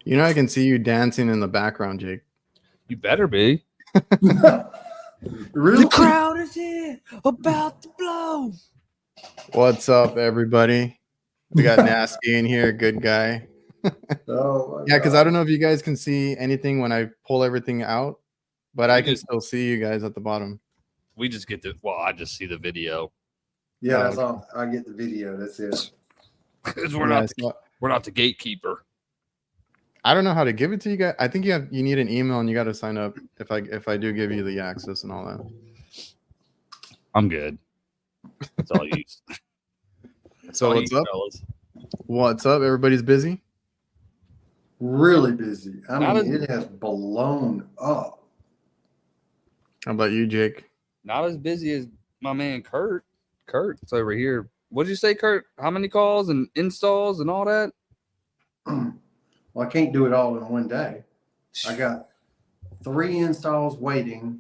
You know, I can see you dancing in the background, Jake. You better be. Really? The crowd is here, about to blow. What's up, everybody? We got Nasty in here, good guy. Oh, Yeah, because I don't know if you guys can see anything when I pull everything out, but I can just- still see you guys at the bottom. We just get the I just see the video. Yeah, that's all. I get the video. That's it. 'Cause Yeah, we're not the gatekeeper. I don't know how to give it to you guys. I think you need an email and you got to sign up if I do give you the access and all that. I'm good. That's all you. So what's up? Fellas. What's up? Everybody's busy? Really busy. I Not mean, as- it has blown up. How about you, Jake? Not as busy as my man Kurt. Kurt's over here. What'd you say, Kurt? How many calls and installs and all that? Well, I can't do it all in one day. I got 3 installs waiting.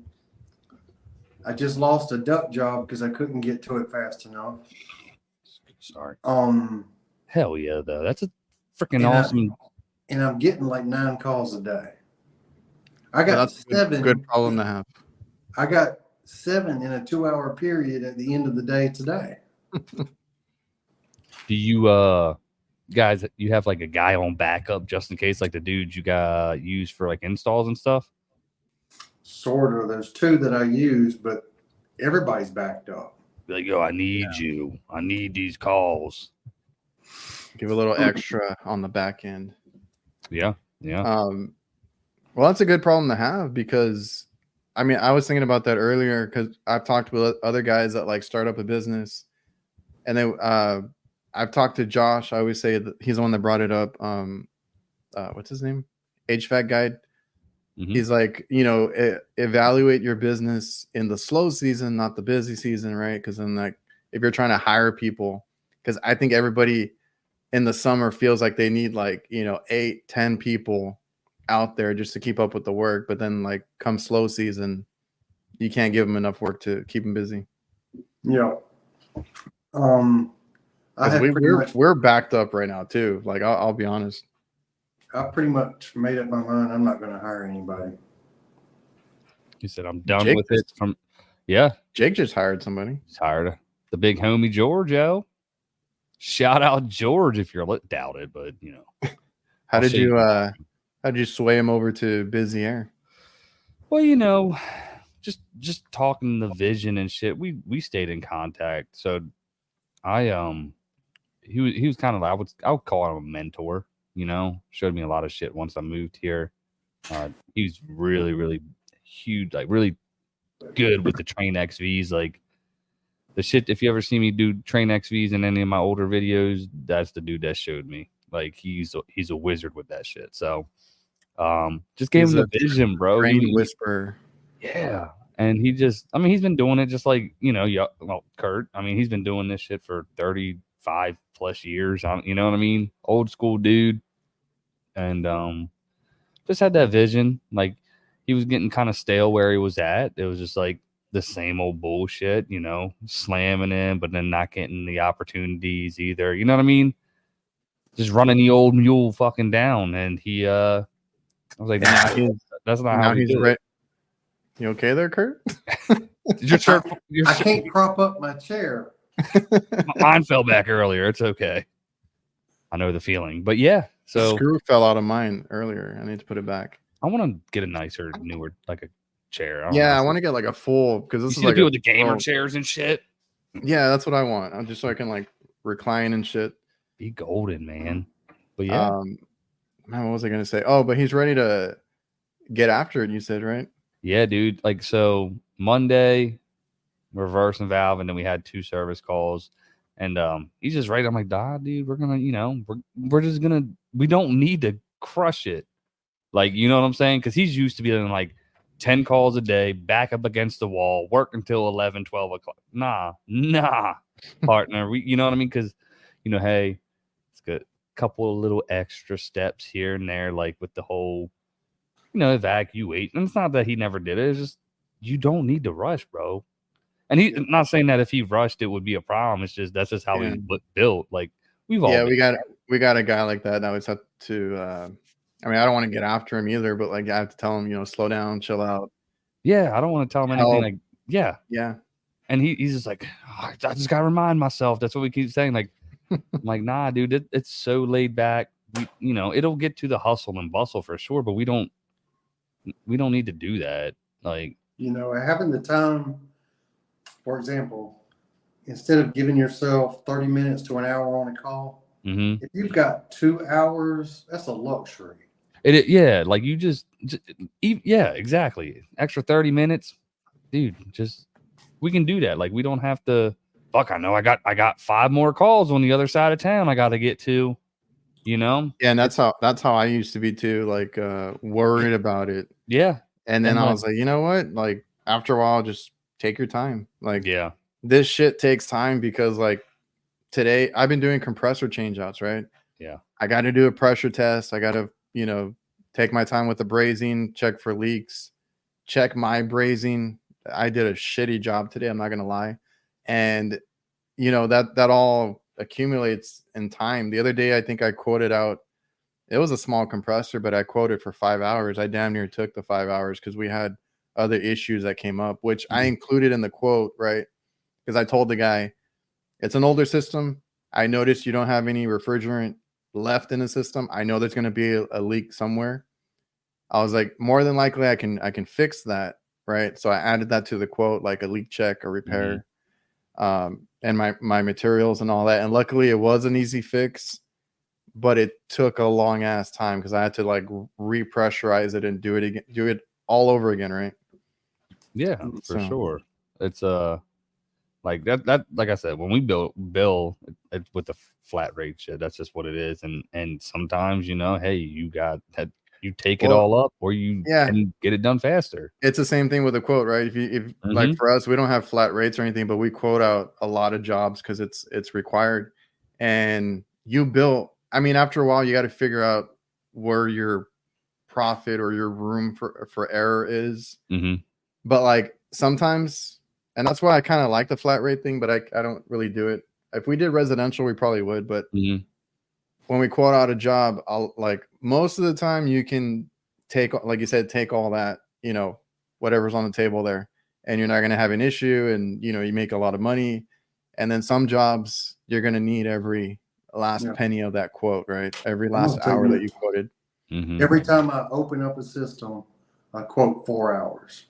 I just lost a duct job because I couldn't get to it fast enough. Sorry. Hell yeah, though. That's a freaking And awesome. And I'm getting like 9 calls a day. I got That's 7. Good problem to have. I got 7 in a 2-hour period at the end of the day today. Do you guys, you have like a guy on backup just in case, like the dudes you got used for like installs and stuff? Sort of. There's 2 that I use, but everybody's backed up. Be like, yo, I need you. I need these calls. Give a little extra on the back end. Yeah. Well, that's a good problem to have because, I mean, I was thinking about that earlier because I've talked with other guys that like start up a business, and then I've talked to Josh. I always say that he's the one that brought it up. What's his name? HVAC guy. Mhm. He's like, evaluate your business in the slow season, not the busy season, right? Because then, like, if you're trying to hire people, because I think everybody in the summer feels like they need like 8-10 people out there just to keep up with the work, but then like come slow season you can't give them enough work to keep them busy. Yeah. We're backed up right now too, like I'll be honest. I pretty much made up my mind I'm not going to hire anybody. He said, I'm done Jake with it. Jake just hired somebody. He's hired the big homie Giorgio. Shout out George if you're doubted, but How did you sway him over to Busy Air? Well, just talking the vision and shit. We stayed in contact. So he was kind of I would call him a mentor, showed me a lot of shit once I moved here. He was really, really huge, like really good with the Train XVs, like the shit. If you ever see me do Train XVs in any of my older videos, that's the dude that showed me. Like he's a wizard with that shit. So just gave him the vision, bro. Train whisperer. Yeah. And he's been doing it just like, Kurt. I mean, he's been doing this shit for 35 plus years. You know what I mean? Old school dude. And just had that vision. Like he was getting kind of stale where he was at. It was just like the same old bullshit, slamming in, but then not getting the opportunities either. You know what I mean? Just running the old mule fucking down. And he, I was like, that's not how he's ready. You okay there, Kurt? I can't prop up my chair. Mine fell back earlier. It's okay. I know the feeling. But yeah. So the screw fell out of mine earlier. I need to put it back. I want to get a nicer, newer, like a chair. I want to get like a full, because this is like with the gamer chairs and shit. Yeah, that's what I want. I'm just so I can like recline and shit. Be golden, man. But yeah. Man, what was I gonna say? Oh, but he's ready to get after it, you said, right? Yeah, dude. Like, so Monday, reverse and valve, and then we had 2 service calls. And he's just right. I'm like, dude, we're gonna, we're just gonna, we don't need to crush it. Like, you know what I'm saying? Because he's used to being like 10 calls a day, back up against the wall, work until 11, 12 o'clock. Nah, partner. You know what I mean? Because, hey, it's good. Couple of little extra steps here and there, like with the whole, evacuate. And it's not that he never did it. It's just, you don't need to rush, bro. And he's not saying that if he rushed, it would be a problem. It's just, that's just how he's built. Like, we've all. We got a guy like that. Now it's up to I mean, I don't want to get after him either, but like I have to tell him, you know, slow down, chill out. Yeah, I don't want to tell him anything Help. like, yeah. Yeah. And he's just like, "Oh, I just gotta remind myself." That's what we keep saying. Like, I'm like, nah, dude, it's so laid back. You know, it'll get to the hustle and bustle for sure, but we don't need to do that. Like, You know, having the time, for example, instead of giving yourself 30 minutes to an hour on a call, if you've got 2 hours, that's a luxury. Yeah, like you just yeah, exactly. Extra 30 minutes, dude, just we can do that. Like we don't have to fuck, I know I got 5 more calls on the other side of town I got to get to, you know? Yeah, and that's how I used to be too, like worried about it. Yeah. And then And I like, was like, you know what? Like after a while, just take your time. Like yeah. this shit takes time because like today I've been doing compressor changeouts, right? Yeah. I got to do a pressure test. I got to, you know, take my time with the brazing, check for leaks, check my brazing. I did a shitty job today. I'm not going to lie. And, you know, that all accumulates in time. The other day, I think I quoted out, it was a small compressor, but I quoted for 5 hours. I damn near took the 5 hours because we had other issues that came up, which I included in the quote, right? Because I told the guy, it's an older system. I noticed you don't have any refrigerant left in the system. I know there's going to be a leak somewhere. I was like, more than likely I can fix that, right? So I added that to the quote, like a leak check or repair, and my materials and all that. And luckily it was an easy fix, but it took a long ass time because I had to like repressurize it and do it again, do it all over again, right? Yeah, for sure. It's like that like I said, when we bill it with the flat rate shit, that's just what it is. And sometimes, you know, hey, you got that, you take it all up or you can get it done faster. It's the same thing with a quote, right? If like for us, we don't have flat rates or anything, but we quote out a lot of jobs because it's required. And you bill, I mean, after a while, you got to figure out where your profit or your room for error is. But like sometimes, and that's why I kind of like the flat rate thing, but I don't really do it. If we did residential, we probably would. But when we quote out a job, I'll like most of the time you can take, like you said, take all that, you know, whatever's on the table there, and you're not going to have an issue, and you know you make a lot of money. And then some jobs you're going to need every last penny of that quote, right? Every last hour that you quoted. Every time I open up a system, I quote 4 hours.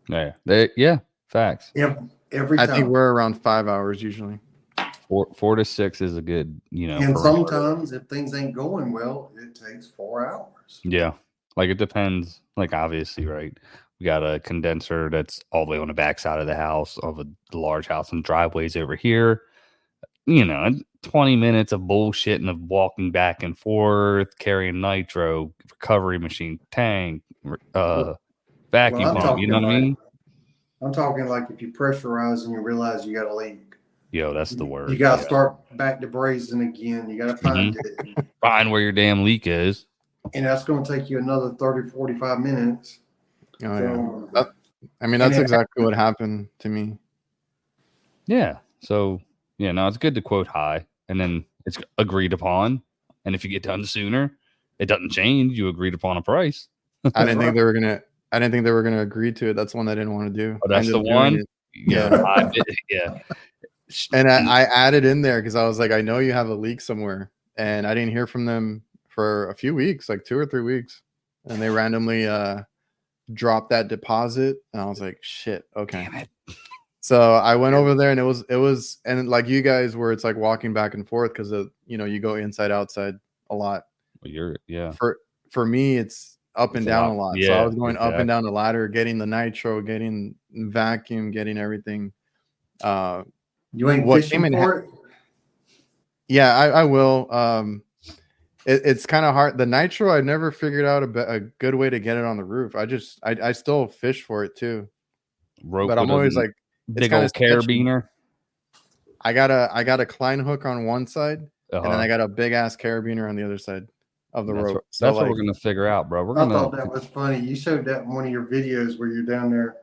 Yeah, facts. Every time. I think we're around 5 hours usually. 4 to 6 is a good, you know. And sometimes if things ain't going well, it takes 4 hours. Yeah, like it depends. Like obviously, right? We got a condenser that's all the way on the back side of the house of a large house and driveways over here. You know, 20 minutes of bullshit and of walking back and forth, carrying nitro, recovery machine, tank, vacuum pump. You know what I mean? I'm talking like if you pressurize and you realize you got a leak. Yo, that's the word. You got to start back to brazing again. You got to find it. Find where your damn leak is. And that's going to take you another 30, 45 minutes. Oh, yeah. I mean, that's exactly what happened to me. Yeah. So, yeah, no, it's good to quote high and then it's agreed upon. And if you get done sooner, it doesn't change. You agreed upon a price. I didn't think they were gonna agree to it. That's one I didn't want to do. Oh, that's the one. Yeah. Yeah. And I added in there because I was like, I know you have a leak somewhere, and I didn't hear from them for a few weeks, like 2 or 3 weeks, and they randomly dropped that deposit, and I was like, shit, okay. Damn it. So I went over there, and it was, and like you guys, where it's like walking back and forth because of, you know, you go inside outside a lot. Well, For me, it's up and down a lot. Yeah, so I was going up and down the ladder, getting the nitro, getting vacuum, getting everything. You ain't fishing for it? Yeah, I will. It's kind of hard. The nitro, I never figured out a good way to get it on the roof. I still fish for it too. But I'm always like, big old carabiner. I got a Klein hook on one side, and then I got a big ass carabiner on the other side of the rope. That's what we're gonna figure out, bro. I thought that was funny. You showed that in one of your videos where you're down there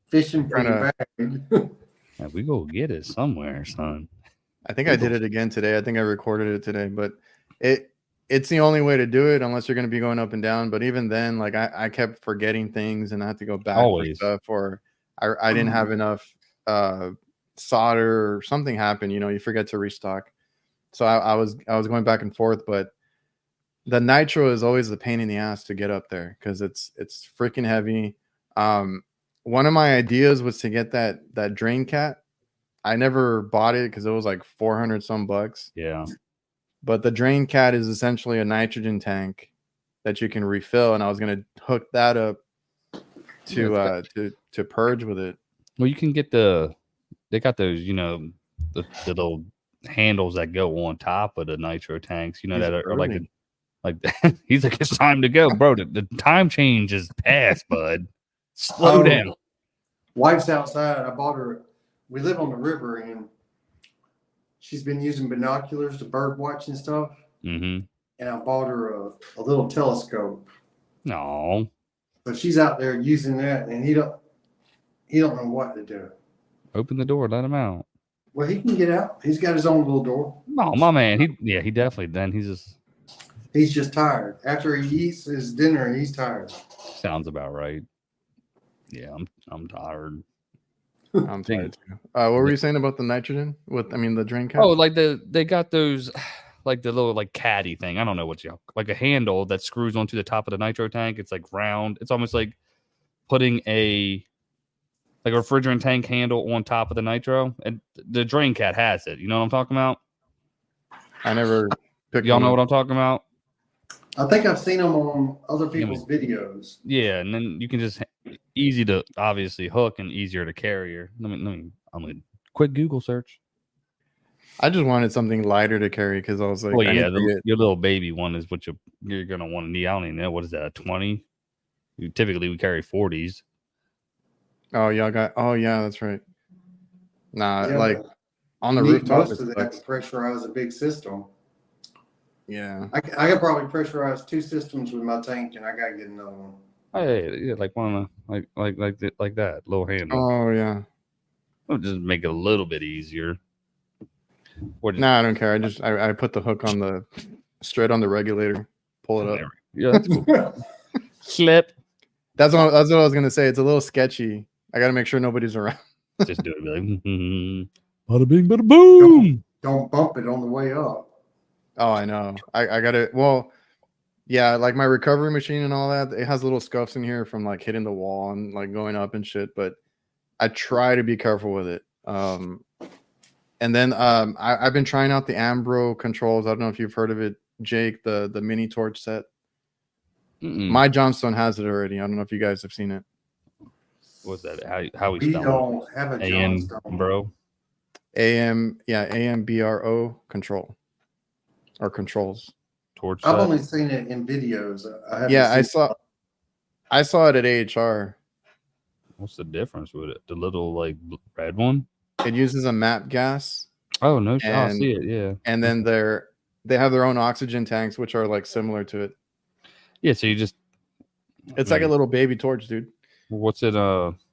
fishing for your bag. Yeah, we go get it somewhere, son. I think I did it again today. I think I recorded it today, but it it's the only way to do it unless you're going to be going up and down. But even then, like I kept forgetting things and I had to go back Always. for stuff, or I didn't have enough solder or something happened. You know, you forget to restock. So I was going back and forth, but the nitro is always the pain in the ass to get up there because it's freaking heavy. One of my ideas was to get that drain cat. I never bought it because it was like 400 some bucks. Yeah. But the drain cat is essentially a nitrogen tank that you can refill, and I was gonna hook that up to purge with it. Well, you can get they got those, you know, the little handles that go on top of the nitro tanks, you know, that are like he's like, it's time to go, bro. The time change is past, bud. Slow down. Wife's outside. I bought her. We live on the river, and she's been using binoculars to bird watch and stuff. Mm-hmm. And I bought her a little telescope. No. So she's out there using that, and he don't know what to do. Open the door, let him out. Well, he can get out. He's got his own little door. No, my man. He definitely. Then he's just tired. After he eats his dinner, he's tired. Sounds about right. Yeah, I'm tired. I'm tired too. What were you saying about the nitrogen? The drain cap? Oh, like they got those, like the little like caddy thing. I don't know what like a handle that screws onto the top of the nitro tank. It's like round. It's almost like putting a refrigerant tank handle on top of the nitro, and the drain cat has it. You know what I'm talking about? I never picked. Y'all know what I'm talking about? I think I've seen them on other people's videos. Yeah, and then you can just easy to obviously hook and easier to carry. I'm gonna quick Google search. I just wanted something lighter to carry because I was like, well, yeah, your little baby one is what you're gonna want to need. I don't even know what is that, a 20. Typically we carry 40s. Oh, y'all got. Oh, yeah, that's right. Nah, yeah, like on the rooftop. Most of that to pressurize a big system. Yeah, I could probably pressurize 2 systems with my tank, and I gotta get another one. Hey, yeah, like one of the, like that little handle. Oh yeah. I'll just make it a little bit easier. Nah, I don't care. I put the hook on straight on the regulator. Pull it up. Yeah, that's cool. Slip. That's what I was gonna say. It's a little sketchy. I gotta make sure nobody's around. Just do it, like, bada bing, bada boom. Don't bump it on the way up. Oh, I know. I got it. Well, yeah, like my recovery machine and all that. It has little scuffs in here from like hitting the wall and like going up and shit. But I try to be careful with it. And then I've been trying out the Ambro controls. I don't know if you've heard of it, Jake. The mini torch set. My Johnstone has it already. I don't know if you guys have seen it. What's that? How we We spell don't have a Johnstone, bro. AMBRO control or controls. Torch. I've only seen it in videos. I saw it at AHR. What's the difference with it? The little like red one. It uses a MAP gas. Oh no! I see it. Yeah. And then they have their own oxygen tanks, which are like similar to it. Yeah. So you just. It's like a little baby torch, dude. What's it?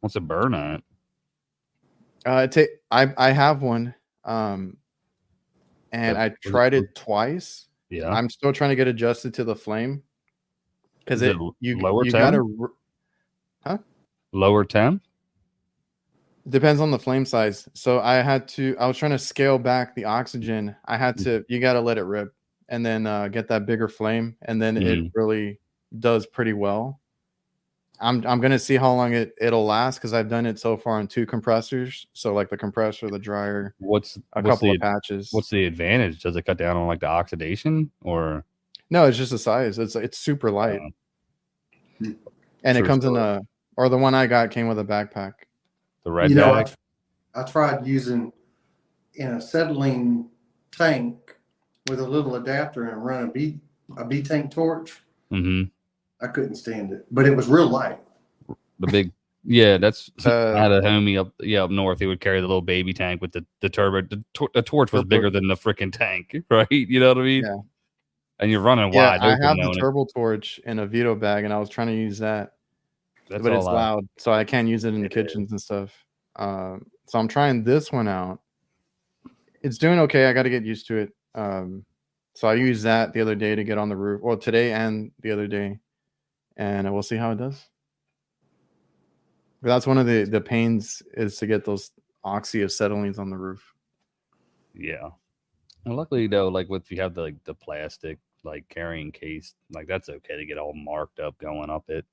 What's it burn at? I have one. And I tried it twice. Yeah. I'm still trying to get adjusted to the flame because you temp? gotta. Huh? Lower temp. Depends on the flame size. So I was trying to scale back the oxygen. You got to let it rip and then get that bigger flame. And then it really does pretty well. I'm going to see how long it'll last because I've done it so far on 2 compressors. So like the compressor, the dryer, what's a couple of patches. What's the advantage? Does it cut down on like the oxidation or? No, it's just the size. It's super light. And it comes or the one I got came with a backpack. The red bag. I tried using in a acetylene tank with a little adapter and run a B tank torch. Mm-hmm. I couldn't stand it, but it was real light. The big, yeah, that's I had a homie up north. He would carry the little baby tank with the turbo. The torch was bigger than the freaking tank, right? You know what I mean? Yeah. And you're running wide. I have the turbo torch in a Vito bag, and I was trying to use that. But it's loud, so I can't use it in the kitchens and stuff. So I'm trying this one out. It's doing okay. I got to get used to it. So I used that the other day to get on the roof. Well, today and the other day, and we'll see how it does. But that's one of the pains is to get those oxyacetylene on the roof. Yeah. Well, luckily though, like if you have the plastic like carrying case, like that's okay to get all marked up going up it.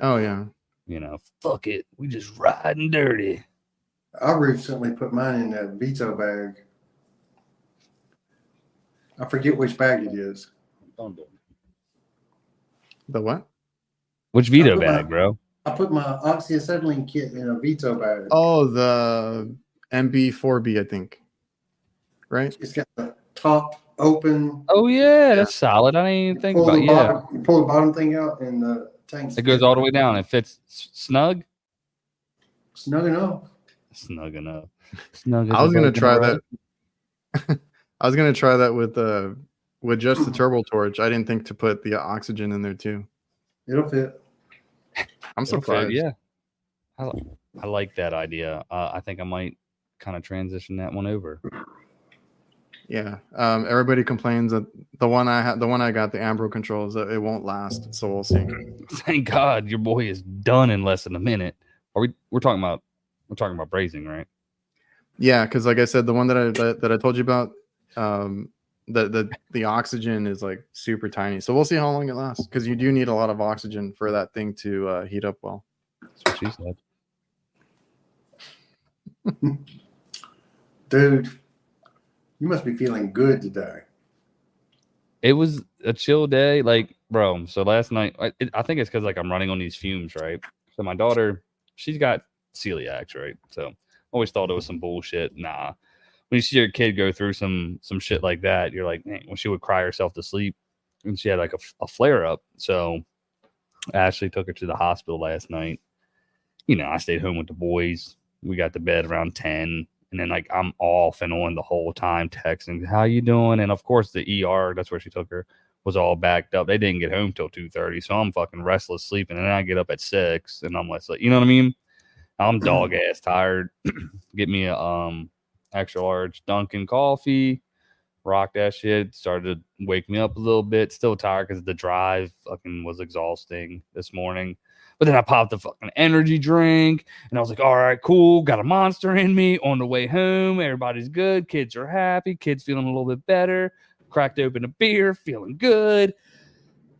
Oh yeah. You know, fuck it, we just riding dirty. I recently put mine in that veto bag. I forget which bag it is. Don't do it. The what? Which veto bag, bro? I put my oxyacetylene kit in a veto bag. Oh, the MB4B, I think. Right? It's got the top open. Oh yeah, that's solid. I didn't even think about it. Yeah. You pull the bottom thing out and the tank. It goes all the way down. It fits snug. Snug enough. Snug enough. Snug. I was gonna try that. I was gonna try that with just the turbo torch. I didn't think to put the oxygen in there too. It'll fit. I'm surprised. Yeah, I like that idea. I think I might kind of transition that one over. Yeah. Everybody complains that the one I got, the Ambro controls, it won't last. So we'll see. Thank God your boy is done in less than a minute. We're talking about brazing, right? Yeah, because like I said, the one that I told you about, the oxygen is like super tiny. So we'll see how long it lasts, because you do need a lot of oxygen for that thing to heat up well. That's what she said. Dude, you must be feeling good today. It was a chill day, like, bro. So last night, I think it's because like I'm running on these fumes, right? So my daughter, she's got celiac, right? So always thought it was some bullshit. Nah. When you see your kid go through some shit like that, you're like, man, when she would cry herself to sleep and she had like a flare up. So Ashley took her to the hospital last night. You know, I stayed home with the boys. We got to bed around 10. And then like I'm off and on the whole time texting, how you doing? And of course the ER, that's where she took her, was all backed up. They didn't get home till 2:30. So I'm fucking restless sleeping. And then I get up at 6 and I'm like, you know what I mean? I'm dog ass tired. Get me a extra large Dunkin' coffee, rock that shit. Started to wake me up a little bit. Still tired because the drive fucking was exhausting this morning. But then I popped the fucking energy drink and I was like, all right, cool. Got a Monster in me on the way home. Everybody's good. Kids are happy. Kids feeling a little bit better. Cracked open a beer, feeling good.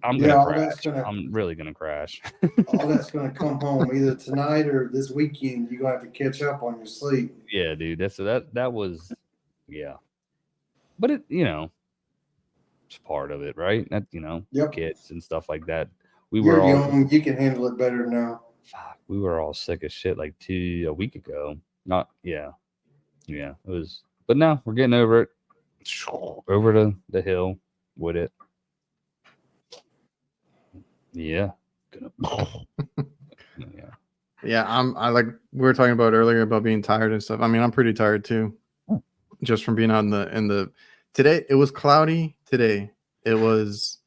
I'm going to crash. I'm really going to crash. All that's going to come home either tonight or this weekend. You're going to have to catch up on your sleep. Yeah, dude. That was, yeah. But it, you know, it's part of it, right? That, you know, kids and stuff like that. You're young. You can handle it better now. Fuck, we were all sick as shit like a week ago. Yeah. It was, but now we're getting over it. Over the hill with it. Yeah. Yeah, I like we were talking about earlier about being tired and stuff. I mean, I'm pretty tired too, just from being out in the. Today it was cloudy. Today it was,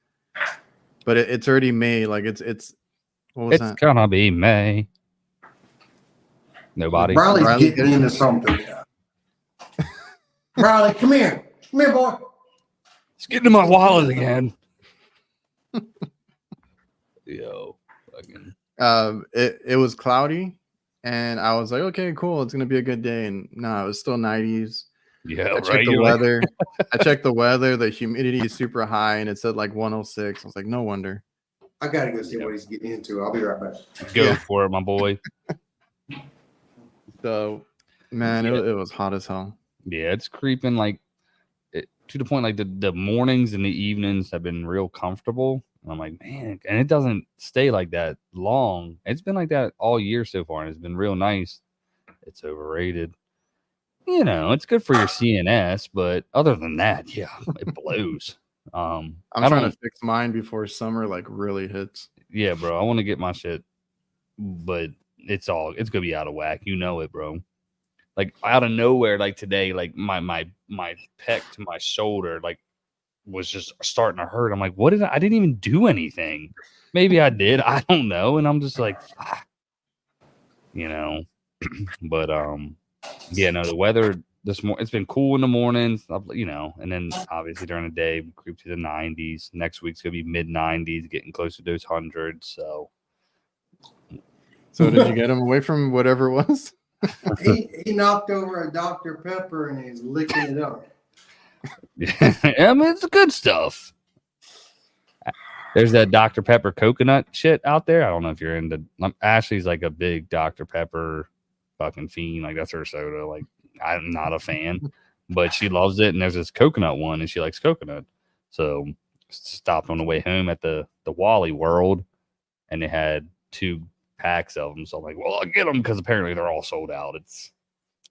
but it's already May. Like it's what was that? It's gonna be May. Nobody. Riley's getting into something. Riley, come here, boy. Let's get into my wallet again. Yo, fucking. It was cloudy, and I was like, okay, cool, it's gonna be a good day. And no, it was still 90s. Yeah, I checked the weather. I checked the weather. The humidity is super high, and it said like 106. I was like, no wonder. I gotta go see what he's getting into. I'll be right back. Go for it, my boy. So, man, it was hot as hell. Yeah, it's creeping like to the point like the mornings and the evenings have been real comfortable. I'm like, man, and it doesn't stay like that long. It's been like that all year so far, and it's been real nice. It's overrated. You know, it's good for your CNS, but other than that, yeah, it blows. I'm trying to fix mine before summer like really hits. Yeah, bro, I want to get my shit, but it's gonna be out of whack. You know it, bro. Like out of nowhere, like today, like my pec to my shoulder, like was just starting to hurt. I'm like, what did I didn't even do anything. Maybe I did. I don't know. And I'm just like, you know, but yeah, no, the It's been cool in the mornings, you know, and then obviously during the day we creep to the 90s. Next week's gonna be mid 90s, getting close to those hundreds. So did you get him away from whatever it was? He knocked over a Dr. Pepper and he's licking it up. I mean, it's good stuff. There's that Dr. Pepper coconut shit out there. I don't know if you're into. Ashley's like a big Dr. Pepper fucking fiend. Like that's her soda. Like I'm not a fan, but she loves it. And there's this coconut one, and she likes coconut. So stopped on the way home at the Wally World, and they had 2 packs of them. So I'm like, well, I'll get them because apparently they're all sold out. It's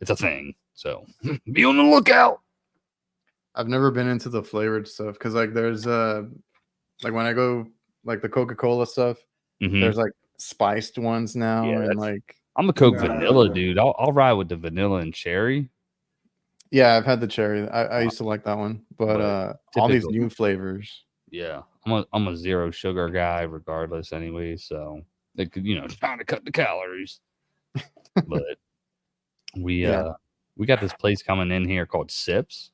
a thing. So be on the lookout. I've never been into the flavored stuff because like there's like when I go like the Coca-Cola stuff, there's like spiced ones now, and like I'm a Coke vanilla dude. I'll ride with the vanilla and cherry. Yeah, I've had the cherry. I used to like that one, but all these new flavors. Yeah, I'm a zero sugar guy regardless anyway, so it could, you know, trying to cut the calories. But we got this place coming in here called Sips.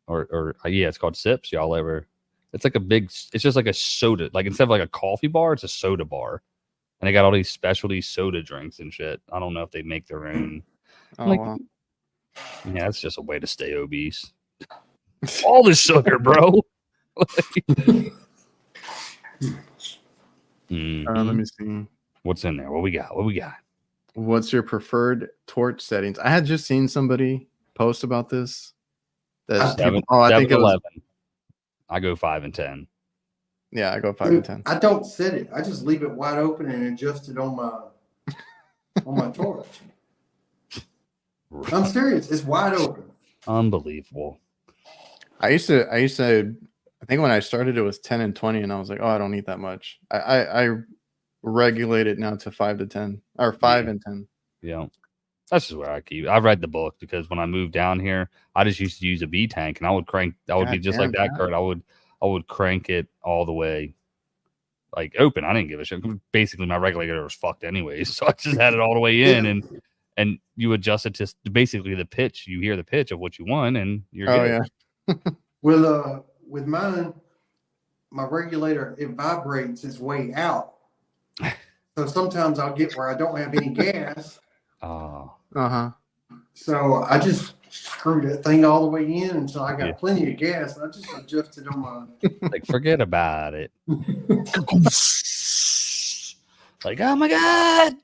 Or it's called Sips. Y'all ever? It's like it's just like a soda. Like instead of like a coffee bar, it's a soda bar. And they got all these specialty soda drinks and shit. I don't know if they make their own. Wow. Yeah, it's just a way to stay obese. All the sugar, bro. Let me see. What's in there? What we got? What's your preferred torch settings? I had just seen somebody post about this. I think it 11. Was, I go 5 and 10. Yeah, I go 5 and 10. I don't set it. I just leave it wide open and adjust it on my torch. I'm serious. It's wide open. Unbelievable. I used to. I think when I started, it was 10 and 20, and I was like, oh, I don't need that much. I regulate it now to 5 to 10 or 5 and 10. Yeah. That's just where I keep. I read the book because when I moved down here, I just used to use a B tank, and I would crank. That would be just like that, Kurt. I would crank it all the way, like open. I didn't give a shit. Basically, my regulator was fucked anyways, so I just had it all the way in, and you adjust it to basically the pitch. You hear the pitch of what you want, and you're good. Yeah. With mine, my regulator, it vibrates its way out. So sometimes I'll get where I don't have any gas. So I just screwed that thing all the way in until I got plenty of gas. And I just adjusted on my like forget about it. Like, oh my god.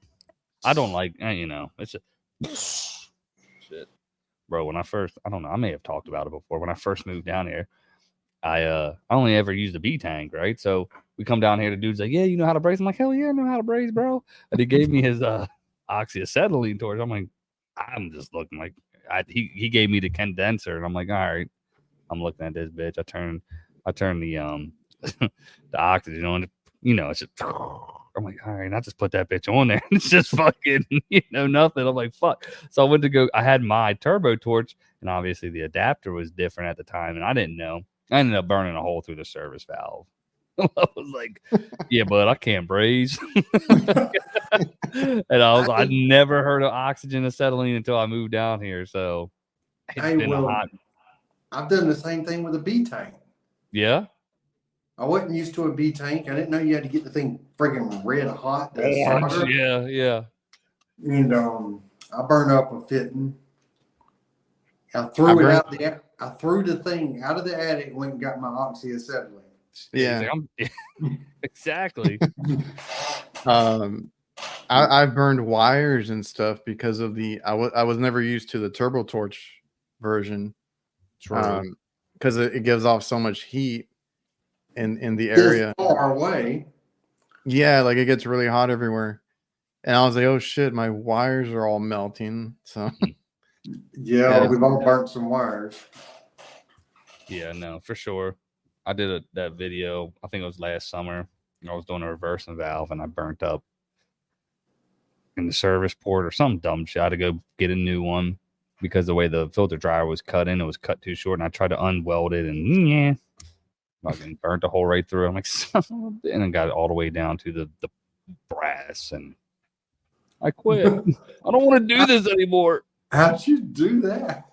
I don't like, you know, it's just shit. Bro, when I don't know, I may have talked about it before. When I first moved down here, I only ever used a B tank, right? So we come down here, the dude's like, yeah, you know how to braze? I'm like, hell yeah, I know how to braze, bro. And he gave me his oxyacetylene torch. I'm like, I'm just looking like he gave me the condenser, and I'm like, all right. I'm looking at this bitch. I turn the the oxygen on, you know, it's just I'm like, all right, I just put that bitch on there. It's just fucking, you know, nothing. I'm like, fuck. So I went to go, I had my turbo torch, and obviously the adapter was different at the time, and I didn't know. I ended up burning a hole through the service valve. I was like, yeah, but I can't braze. And I never heard of oxygen acetylene until I moved down here. So it's been hot. I've done the same thing with a B tank. Yeah. I wasn't used to a B tank. I didn't know you had to get the thing friggin' red hot. Yeah. And I burned up a fitting. I threw the thing out of the attic and went and got my oxyacetylene. Yeah. Exactly. I've burned wires and stuff because of I was never used to the turbo torch version. Because it gives off so much heat in the area far away. Yeah, like it gets really hot everywhere. And I was like, oh shit, my wires are all melting. So yeah, we've all burnt some wires. Yeah, no, for sure. I did that video, I think it was last summer. I was doing a reversing valve and I burnt up in the service port or some dumb shit. I had to go get a new one because the way the filter dryer was cut in, it was cut too short, and I tried to unweld it and fucking burnt the hole right through. I'm like, and then got it all the way down to the brass, and I quit. I don't want to do this anymore. How'd you do that?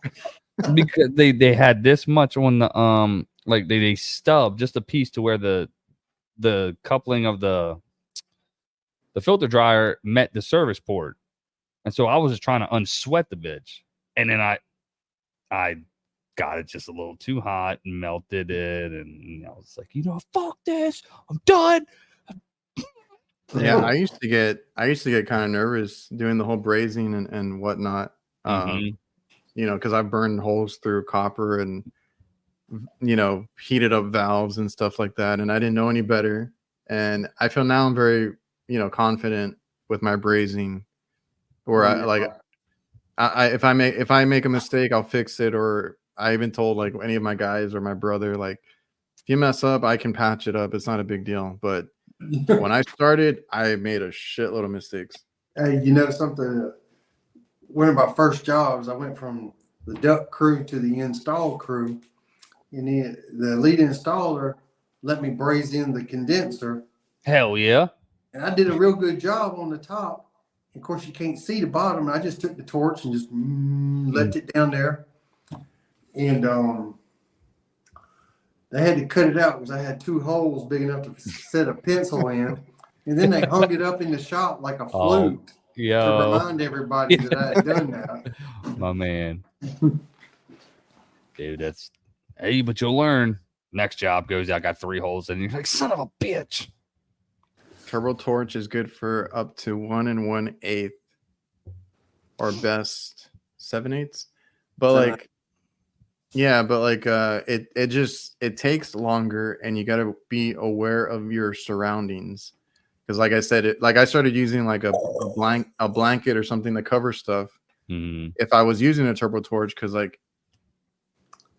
Because they had this much on the like they stubbed just a piece to where the coupling of the filter dryer met the service port, and so I was just trying to unsweat the bitch, and then I got it just a little too hot and melted it, and I was like, fuck this, I'm done. Yeah, I used to get kind of nervous doing the whole brazing and whatnot. Because I've burned holes through copper and heated up valves and stuff like that, and I didn't know any better. And I feel now I'm very confident with my brazing, or if I make a mistake, I'll fix it. Or I even told like any of my guys or my brother, like, if you mess up, I can patch it up. It's not a big deal. But when I started, I made a shitload of mistakes. Hey, something? One of my first jobs, I went from the duct crew to the install crew, and the lead installer let me braze in the condenser. Hell yeah! And I did a real good job on the top. Of course, you can't see the bottom. I just took the torch and just left it down there. And they had to cut it out because I had 2 holes big enough to set a pencil in. And then they hung it up in the shop like a flute to remind everybody that I had done that. My man. Dude, hey, but you'll learn. Next job goes out, got 3 holes, and you're like, son of a bitch. Turbo torch is good for up to 1 1/8, or best 7/8. But it takes longer, and you got to be aware of your surroundings. Because like I said, I started using like a blanket or something to cover stuff. If I was using a turbo torch, because like,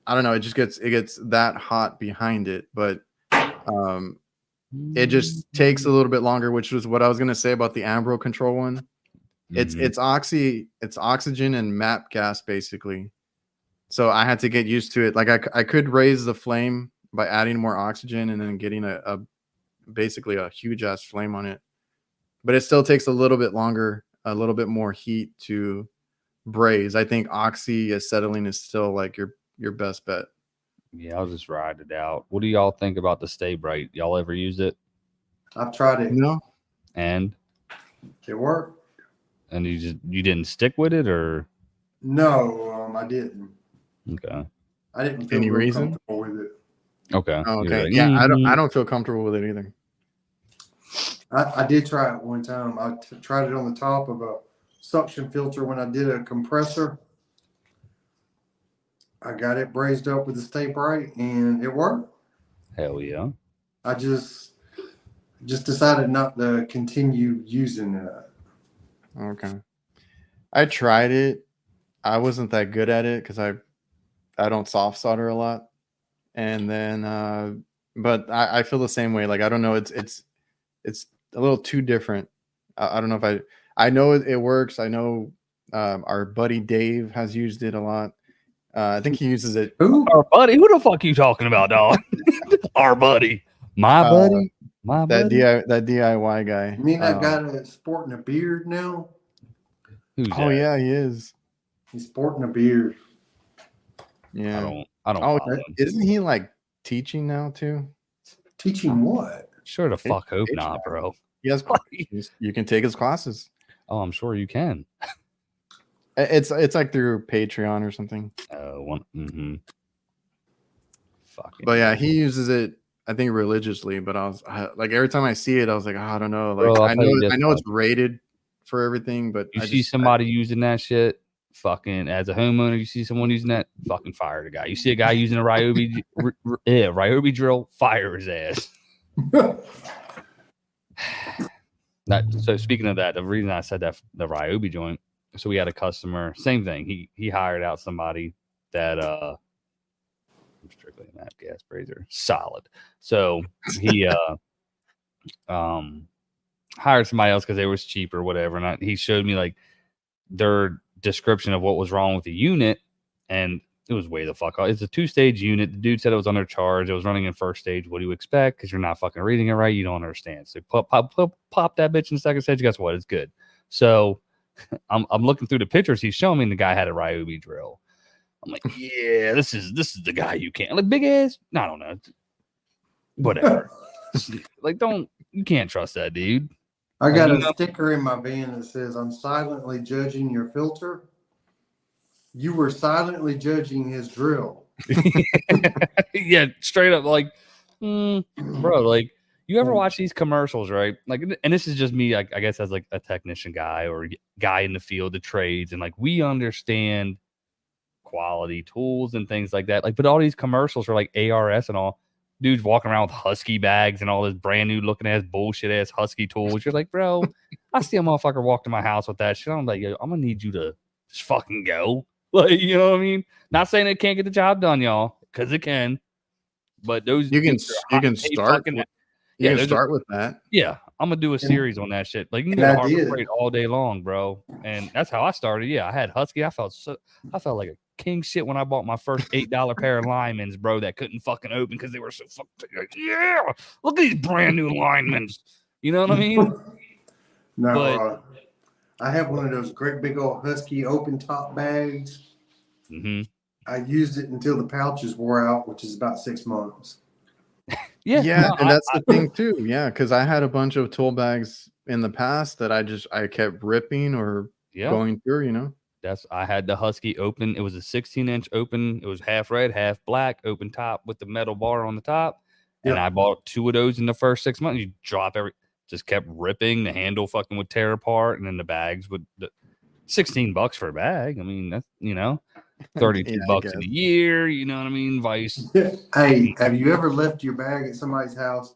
I don't know, it gets that hot behind it. But it just takes a little bit longer, which was what I was gonna say about the Ambro control one. It's oxygen and MAP gas basically. So I had to get used to it. Like I could raise the flame by adding more oxygen and then getting basically a huge ass flame on it. But it still takes a little bit longer, a little bit more heat to braze. I think oxy acetylene is still like your best bet. Yeah, I'll just ride it out. What do y'all think about the Stay Bright? Y'all ever used it? I've tried it. No. And it worked. And you didn't stick with it, or? No, I didn't. Okay. I didn't feel any reason comfortable with it. Okay. Oh, okay. Like, yeah, I don't feel comfortable with it either. I did try it one time. I tried it on the top of a suction filter when I did a compressor. I got it brazed up with the Stay Bright, and it worked. Hell yeah. I just decided not to continue using it. Okay. I tried it. I wasn't that good at it because I don't soft solder a lot. And then but I feel the same way. Like, I don't know, it's a little too different. I don't know if I know it works. I know our buddy Dave has used it a lot. I think he uses it. Who? Our buddy? Who the fuck you talking about, dog? Our buddy. My buddy? My buddy? That DIY guy. You mean that guy that's sporting a beard now? Who's that? Yeah, he is. He's sporting a beard. Yeah. I don't isn't he like teaching now too? Teaching what? Sure the fuck hope not, bro. He has you can take his classes. Oh, I'm sure you can. It's like through Patreon or something. Fucking. But yeah, he uses it, I think, religiously. But I was like, every time I see it, I was like, I don't know. Like, bro, I know it's rated for everything, but you see somebody using that shit, fucking, as a homeowner, you see someone using that, fucking fire the guy. You see a guy using a Ryobi drill, fire his ass. So speaking of that, the reason I said that, the Ryobi joint, so we had a customer, same thing. He hired out somebody that I'm strictly a nat gas brazier, solid. So he hired somebody else because they was cheap or whatever, and he showed me like their description of what was wrong with the unit, and it was way the fuck off. It's a 2-stage unit. The dude said it was under charge. It was running in first stage. What do you expect? Because you're not fucking reading it right. You don't understand. So pop that bitch in the second stage. Guess what? It's good. So I'm looking through the pictures he's showing me, and the guy had a Ryobi drill. I'm like, yeah, this is the guy you can't like big ass. I don't know, whatever. Like, you can't trust that dude. I got a sticker in my van that says, "I'm silently judging your filter." You were silently judging his drill. Yeah, straight up, like, bro, like, you ever watch these commercials, right? Like, and this is just me, I guess, as like a technician guy or guy in the field of trades, and like we understand quality tools and things like that. Like, but all these commercials are like ARS and all. Dudes walking around with Husky bags and all this brand new looking ass bullshit ass Husky tools. You're like, bro, I see a motherfucker walk to my house with that shit. I'm like, yo, I'm gonna need you to just fucking go. Like, you know what I mean? Not saying it can't get the job done, y'all, because it can. But those you can start with that. Yeah, I'm gonna do a series on that shit. Like, you can go to Harbor Freight all day long, bro. And that's how I started. Yeah, I had Husky. I felt like a king shit when I bought my first $8 pair of linemans, bro, that couldn't fucking open because they were so fucking like, yeah, look at these brand new linemans. You know what I mean? No, I have one of those great big old Husky open top bags. Mm-hmm. I used it until the pouches wore out, which is about 6 months. Yeah, and that's the thing too. Yeah, because I had a bunch of tool bags in the past that I kept ripping or going through. You know, I had the Husky open. It was a 16-inch open. It was half red, half black, open top with the metal bar on the top. And I bought 2 of those in the first 6 months. You drop just kept ripping. The handle fucking would tear apart, and then the bags would. $16 for a bag. I mean, that's, you know, $32 in a year. You know what I mean? Vice. Hey, have you ever left your bag at somebody's house,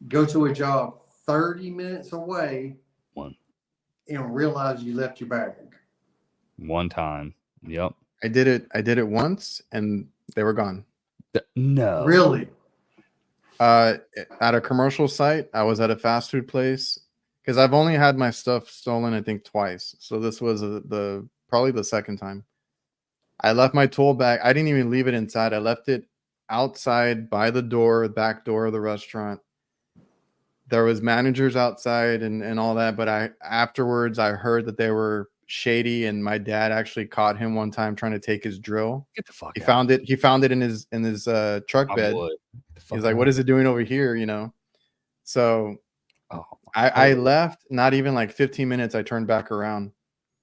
go to a job 30 minutes away, and realize you left your bag? One time. Yep. I did it once, and they were gone. No. Really? At a commercial site, I was at a fast food place. Because I've only had my stuff stolen, I think, twice. So this was probably the second time. I left my tool bag. I didn't even leave it inside. I left it outside by the back door of the restaurant. There was managers outside and all that. But afterwards, I heard that they were shady. And my dad actually caught him one time trying to take his drill. Get the fuck out. He found it in his truck bed. He's like, "What is it doing over here?" You know. So. I left, not even like 15 minutes. I turned back around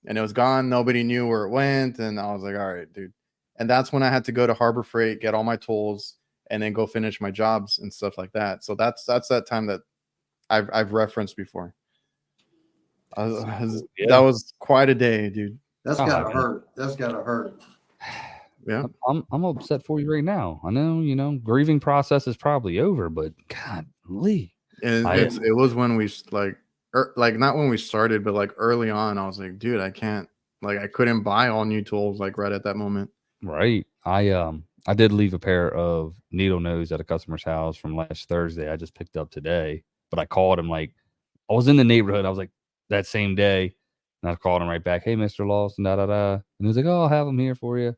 and it was gone. Nobody knew where it went. And I was like, all right, dude. And that's when I had to go to Harbor Freight, get all my tools, and then go finish my jobs and stuff like that. So that's that time that I've referenced before. That was quite a day, dude. That's gotta hurt. That's gotta hurt. Yeah. I'm upset for you right now. I know, you know, grieving process is probably over, but God, Lee. And it was when we like not when we started, but like early on, I was like, dude, I can't, like, I couldn't buy all new tools like right at that moment. Right. I did leave a pair of needle nose at a customer's house from last Thursday. I just picked up today, but I called him like I was in the neighborhood. I was like that same day, and I called him right back. Hey, Mr. Lawson, da da da. And he was like, "Oh, I'll have them here for you."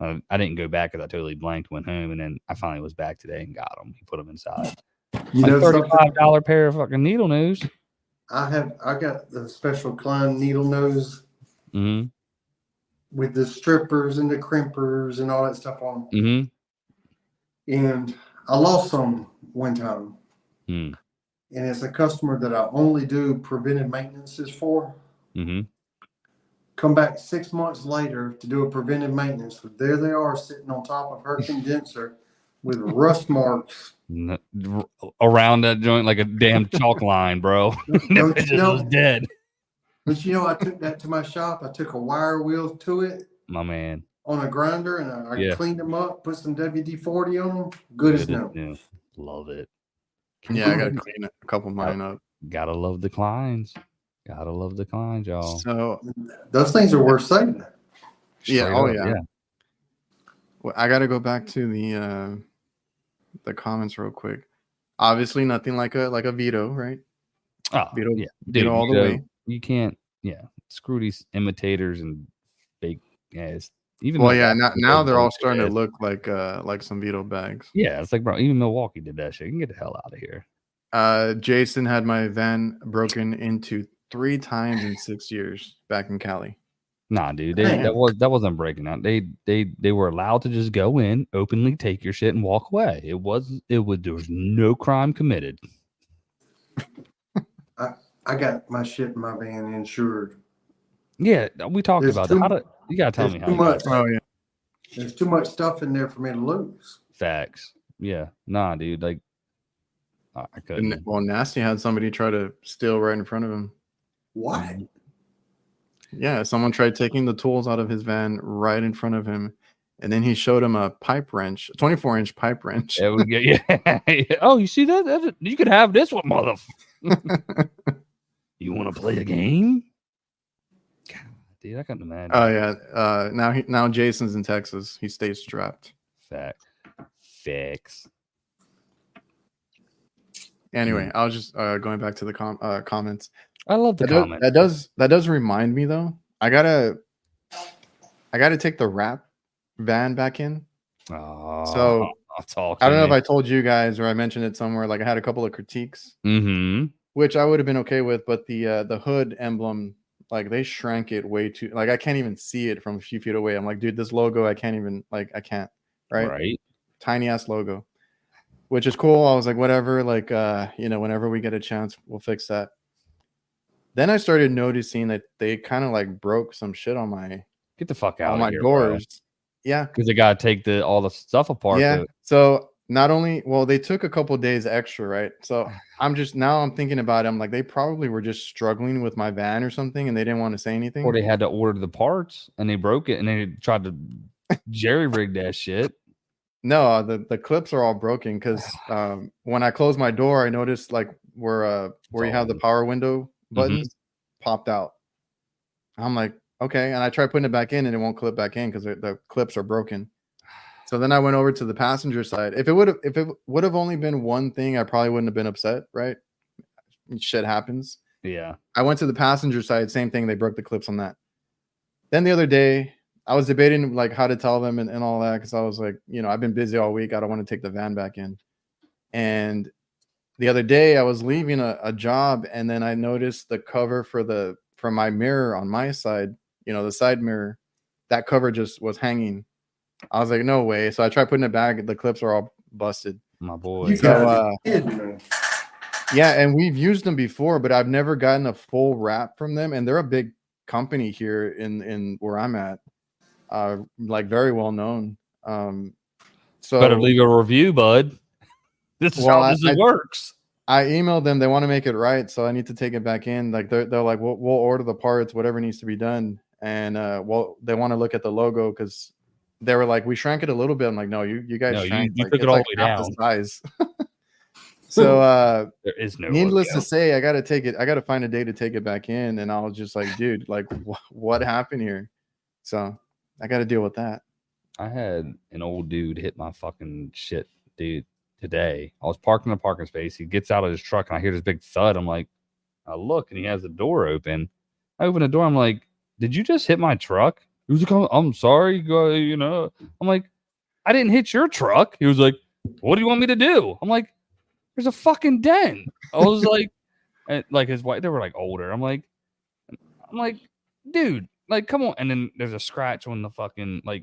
I didn't go back because I totally blanked. Went home, and then I finally was back today and got them. He put them inside. You know, $35 pair of fucking needle nose. I got the special Klein needle nose with the strippers and the crimpers and all that stuff on. And I lost some one time. And it's a customer that I only do preventive maintenances for. Come back 6 months later to do a preventive maintenance. There they are sitting on top of her condenser with rust marks around that joint like a damn chalk line, bro. It was dead. But you know, I took that to my shop. I took a wire wheel to it, my man, on a grinder, and I cleaned them up, put some WD-40 on them. Good as new. Love it. Yeah, I gotta clean a couple of mine up. Gotta love the Kleins. Gotta love the Kleins, y'all. So those things are worth saving. Yeah. Oh yeah. Well, I gotta go back to the comments real quick. Obviously, nothing like a veto, right? Oh, veto, yeah, veto all the way. You can't. Yeah, screw these imitators and fake ass. Even now they're all starting to look like some veto bags. Yeah, it's like, bro, even Milwaukee did that shit. You can get the hell out of here. Jason had my van broken into 3 times in 6 years back in Cali. Nah, dude, Damn. that wasn't breaking out. They were allowed to just go in, openly take your shit and walk away. There was no crime committed. I got my shit in my van insured. Yeah, we talked There's about too- that. You gotta tell me how too you got much. that. Oh yeah. There's too much stuff in there for me to lose. Facts. Yeah, nah, dude. Like, I couldn't. Well, Nasty had somebody try to steal right in front of him. What? Yeah, someone tried taking the tools out of his van right in front of him, and then he showed him a pipe wrench, a 24-inch pipe wrench. Yeah, we get yeah. Oh, you see that? You could have this one, mother. You want to play a game? God, dude, I couldn't imagine. Oh yeah. Now Jason's in Texas. He stays strapped. Facts. Anyway, I was just going back to the comments. I love the comment. That does remind me though. I gotta take the wrap van back in. Oh, So talk. I don't know if I told you guys or I mentioned it somewhere. Like I had a couple of critiques, which I would have been okay with, but the hood emblem, like they shrank it way too. Like I can't even see it from a few feet away. I'm like, dude, this logo, I can't. Right. Tiny ass logo, which is cool. I was like, whatever. Like whenever we get a chance, we'll fix that. Then I started noticing that they kind of like broke some shit on my get the fuck out on of my here, doors. Bro. Yeah, because they gotta take all the stuff apart. Yeah. So not only they took a couple days extra, right? So I'm thinking about it. I'm like, they probably were just struggling with my van or something, and they didn't want to say anything. Or they had to order the parts and they broke it and they tried to jerry rig that shit. No, the clips are all broken because when I closed my door, I noticed like where you have the power window buttons popped out. I'm like, okay, and I tried putting it back in and it won't clip back in because the clips are broken. So then I went over to the passenger side. If it would have only been one thing, I probably wouldn't have been upset, right? Shit happens. Yeah. I went to the passenger side, same thing. They broke the clips on that. Then the other day, I was debating like how to tell them and all that because I was like, I've been busy all week. I don't want to take the van back in. And the other day I was leaving a job and then I noticed the cover for my mirror on my side, the side mirror, that cover just was hanging. I was like, no way. So I tried putting it back. The clips are all busted. My boy. Yeah, and we've used them before, but I've never gotten a full wrap from them. And they're a big company here in where I'm at. Like very well known. So better leave a review, bud. This is how this works. I emailed them. They want to make it right, so I need to take it back in. Like they're like, we'll order the parts, whatever needs to be done, and they want to look at the logo because they were like, we shrank it a little bit. I'm like, no, you guys shrank. You took it all the way down. The size. So there is no. Needless to say, I got to take it. I got to find a day to take it back in, and I was just like, dude, like what happened here? So I got to deal with that. I had an old dude hit my fucking shit, dude. Today, I was parked in a parking space. He gets out of his truck, and I hear this big thud. I'm like, I look, and he has the door open. I open the door. I'm like, did you just hit my truck? He was like, I'm sorry, I'm like, I didn't hit your truck. He was like, what do you want me to do? I'm like, there's a fucking dent. I was like, and like his wife, they were like older. I'm like, dude, like, come on. And then there's a scratch on the fucking on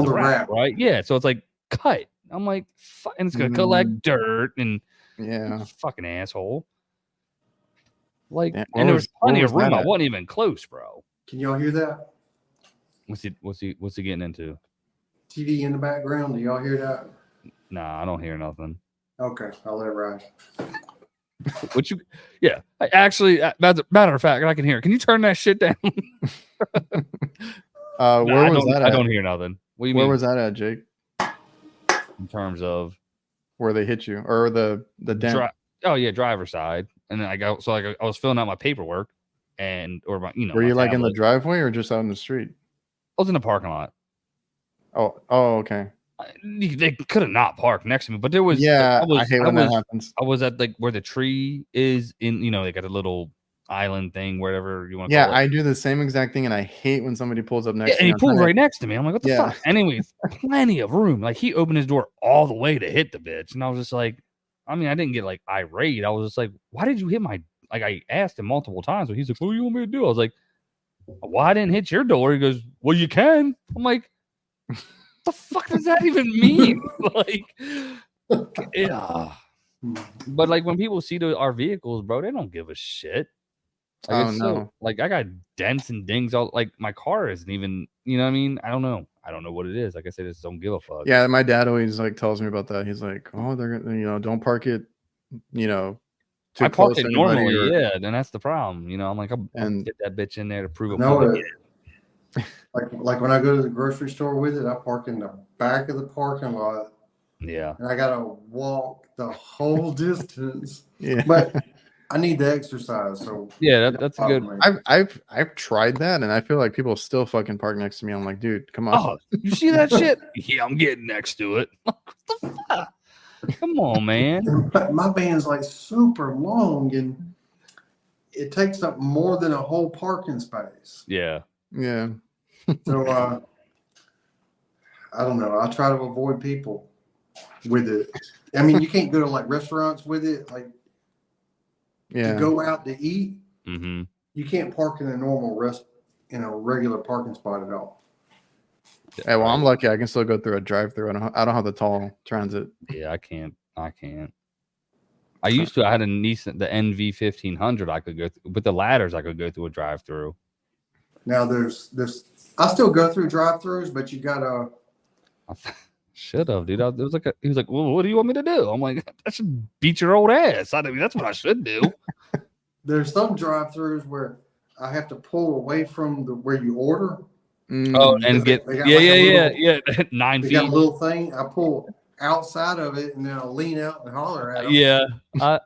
the wrap, right? Yeah. So it's like cut. I'm like, and it's gonna collect dirt and fucking asshole. Like, and there was plenty of room. I wasn't even close, bro. Can y'all hear that? What's he getting into? TV in the background. Do y'all hear that? Nah, I don't hear nothing. Okay, I'll let it ride. I actually, matter of fact, I can hear it. Can you turn that shit down? Where was that at? I don't hear nothing. What do you mean? Where was that at, Jake? In terms of where they hit you or the dent? Driver's side. And then I was filling out my paperwork or my, were you like in the driveway or just out in the street? I was in the parking lot. Oh, okay. They could have not parked next to me, but there was. Yeah, I hate when that happens. I was at like where the tree is in. They got a little island thing, whatever you want to call it. Yeah, I do the same exact thing, and I hate when somebody pulls up next to me. And he pulled right next to me. I'm like, what the fuck? Anyways, plenty of room. Like he opened his door all the way to hit the bitch, and I was just like, I mean, I didn't get like irate. I was just like, why did you hit my like I asked him multiple times, but he's like, "What do you want me to do?" I was like, "Well, I didn't hit your door." He goes, "Well, you can." I'm like, "The fuck does that even mean?" Like, yeah. But like when people see our vehicles, bro, they don't give a shit. Like, it's so, like I got dents and dings all, like my car isn't even, you know what I mean? I don't know what it is. Like I said, just don't give a fuck. Yeah, my dad always like tells me about that. He's like, "Oh, they're gonna, don't park it, too I close park it to anybody." normally, yeah, then that's the problem. I'm like, I'll get that bitch in there to prove it. Like when I go to the grocery store with it, I park in the back of the parking lot. Yeah. And I gotta walk the whole distance. Yeah. But I need the exercise, so yeah, that's a good. I've tried that, and I feel like people still fucking park next to me. I'm like, dude, come on. Oh, you see that shit? Yeah, I'm getting next to it. What the fuck? Come on, man. My van's like super long, and it takes up more than a whole parking space. Yeah. Yeah. So I don't know. I try to avoid people with it. I mean, you can't go to like restaurants with it. Like, to go out to eat, you can't park in a normal regular parking spot at all. Hey, well, I'm lucky. I can still go through a drive-through. I don't have the tall transit. Yeah, I can't. I used to. I had a Nissan, the NV 1500. I could go with the ladders. I could go through a drive-through. Now there's. I still go through drive-throughs, but you gotta. Should have, dude. He was like, "Well, what do you want me to do?" I'm like, "I should beat your old ass." I mean, that's what I should do. There's some drive-throughs where I have to pull away from where you order. Oh, and get yeah. 9 feet. They got a little thing. I pull outside of it, and then I'll lean out and holler at them. Yeah, my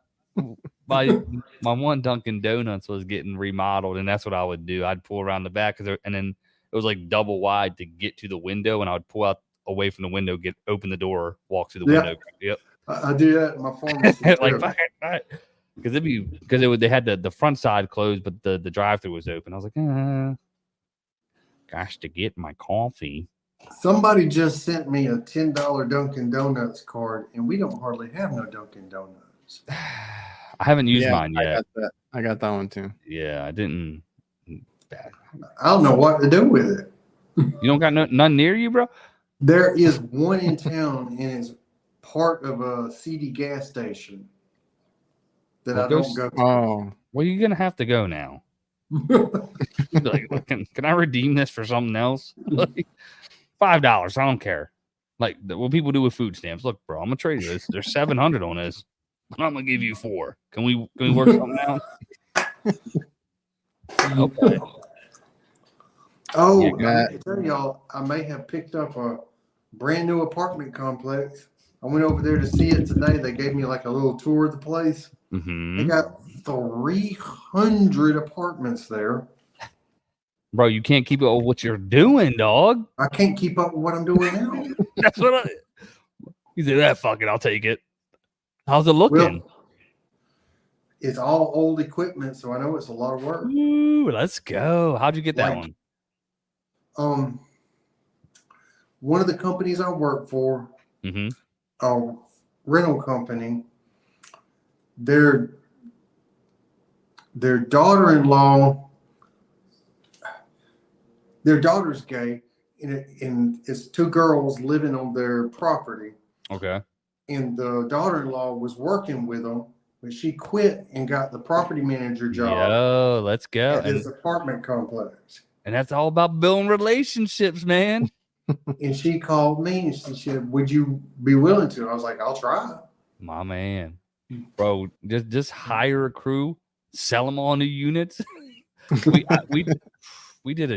one Dunkin' Donuts was getting remodeled, and that's what I would do. I'd pull around the back, and then it was like double wide to get to the window, and I would pull out away from the window, open the door, walk through the window. Yep, I do that in my pharmacy. Because they had the front side closed, but the drive-through was open. I was like, gosh, to get my coffee. Somebody just sent me a $10 Dunkin' Donuts card, and we don't hardly have no Dunkin' Donuts. I haven't used mine yet. I got that one too. Yeah, I didn't. I don't know what to do with it. You don't got none near you, bro? There is one in town, and it's part of a CD gas station that I don't go to. Oh, well, you're gonna have to go now. Like, can I redeem this for something else? Like, $5. I don't care. Like what people do with food stamps. Look, bro, I'm gonna trade you this. There's 700 on this, but I'm gonna give you 4. Can we work something out? Okay. Oh, I tell y'all, I may have picked up a brand new apartment complex. I went over there to see it today. They gave me like a little tour of the place. They got 300 apartments there. Bro, you can't keep up with what you're doing, dog. I can't keep up with what I'm doing now. That's what he said. Fuck it, I'll take it. How's it looking? Well, it's all old equipment, so I know it's a lot of work. Ooh, let's go. How'd you get that one? One of the companies I work for, a rental company, their daughter-in-law, their daughter's gay, and it's 2 girls living on their property. Okay. And the daughter-in-law was working with them, but she quit and got the property manager job. Oh, let's go. At this apartment complex. And that's all about building relationships, man. And she called me and she said, "Would you be willing to?" I was like, "I'll try." My man, bro, just hire a crew, sell them on the units. we did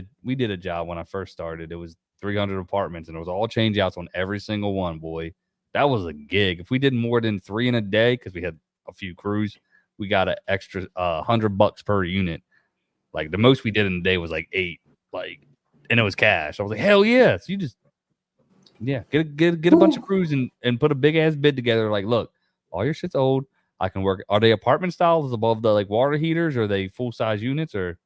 a job when I first started. It was 300 apartments, and it was all change outs on every single one. Boy, that was a gig. If we did more than 3 in a day, because we had a few crews, we got an extra $100 per unit. Like the most we did in a day was like 8. Like, and it was cash. I was like, hell yeah. So you just, get a bunch of crews and put a big ass bid together. Like, look, all your shit's old. I can work. Are they apartment styles above the like water heaters? Or are they full size units? Or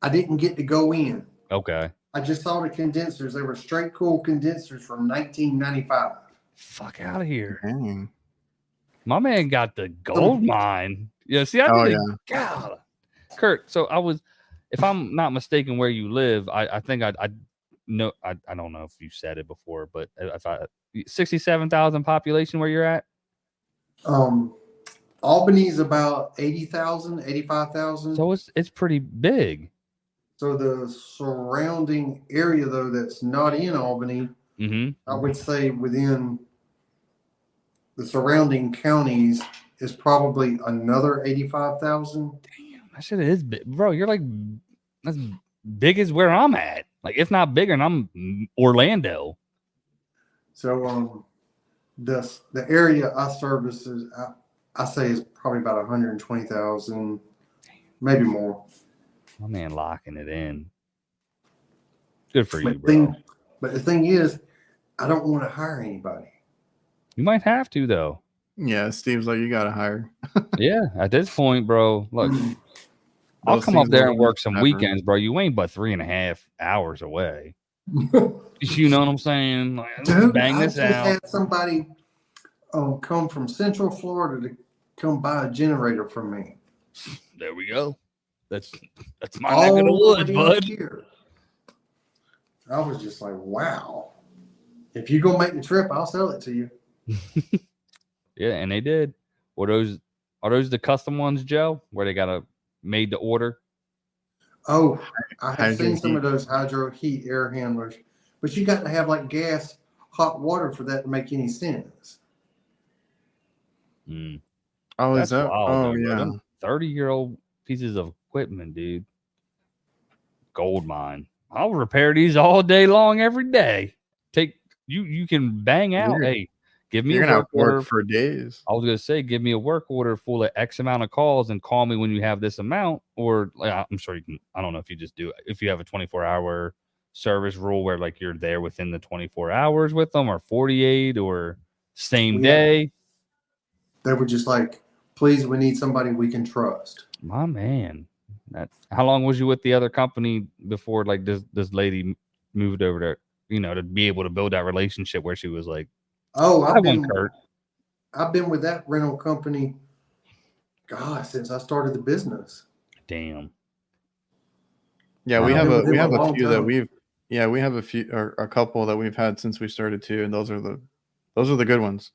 I didn't get to go in. Okay. I just saw the condensers. They were straight cool condensers from 1995. Fuck out of here. Dang. My man got the gold mine. Yeah, see, I Oh, did God. Kurt, so I was, if I'm not mistaken where you live, I think I know, I don't know if you said it before, but if 67,000 population where you're at? Albany's about 80,000, 85,000. So it's pretty big. So the surrounding area, though, that's not in Albany, I would say within the surrounding counties is probably another 85,000. Damn, that shit is big. Bro, you're like, as big as where I'm at. Like, if not bigger, and I'm Orlando. So the area I service is, I say is probably about 120,000, maybe more. My man locking it in. Good for you, bro. But the thing is, I don't want to hire anybody. You might have to, though. Yeah, Steve's like, you got to hire. Yeah, at this point, bro, look, I'll come up there and work some weekends, bro. You ain't but 3.5 hours away. You know what I'm saying? Like, Dude, bang I this just out. had somebody come from Central Florida to come buy a generator from me. There we go. That's my neck of the woods, bud. Here. I was just like, wow. If you're gonna make the trip, I'll sell it to you. Yeah, and they did. Are those the custom ones, Joe? Where they got made to order? Oh, I have seen some of those hydro heat air handlers, but you got to have like gas, hot water for that to make any sense. Oh, That's is that? wild, Oh, though, yeah. 30-year-old pieces of equipment, dude. Gold mine. I'll repair these all day long, every day. You can bang out. Hey, give me a work order for days. I was gonna say, give me a work order full of X amount of calls and call me when you have this amount. Or like, I'm sure you can. I don't know if you just do it. If you have a 24-hour service rule where like you're there within the 24 hours with them, or 48, or same day. They were just like, please, we need somebody we can trust. My man. How long was you with the other company before like this lady moved over there, to be able to build that relationship where she was like, oh, I've been with that rental company, gosh, since I started the business. Damn. Yeah, we have a few that we have a few or a couple that we've had since we started too, and those are the good ones.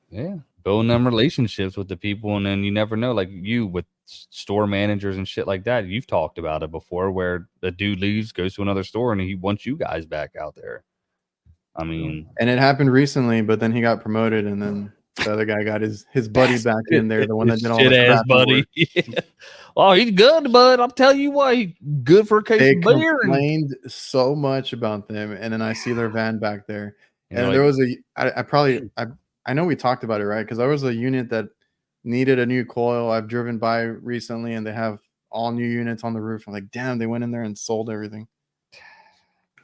Yeah, building them relationships with the people, and then you never know, like you with store managers and shit like that. You've talked about it before, where the dude leaves, goes to another store, and he wants you guys back out there. I mean, and it happened recently, but then he got promoted, and then the other guy got his buddy back in there, the one that did all the crap buddy. Yeah. Oh, he's good, bud. I'll tell you what, he's good for a case of beer. They complained so much about them, and then I see their van back there, and there was I know we talked about it, right? Because there was a unit that needed a new coil. I've driven by recently, and they have all new units on the roof. I'm like, damn, they went in there and sold everything.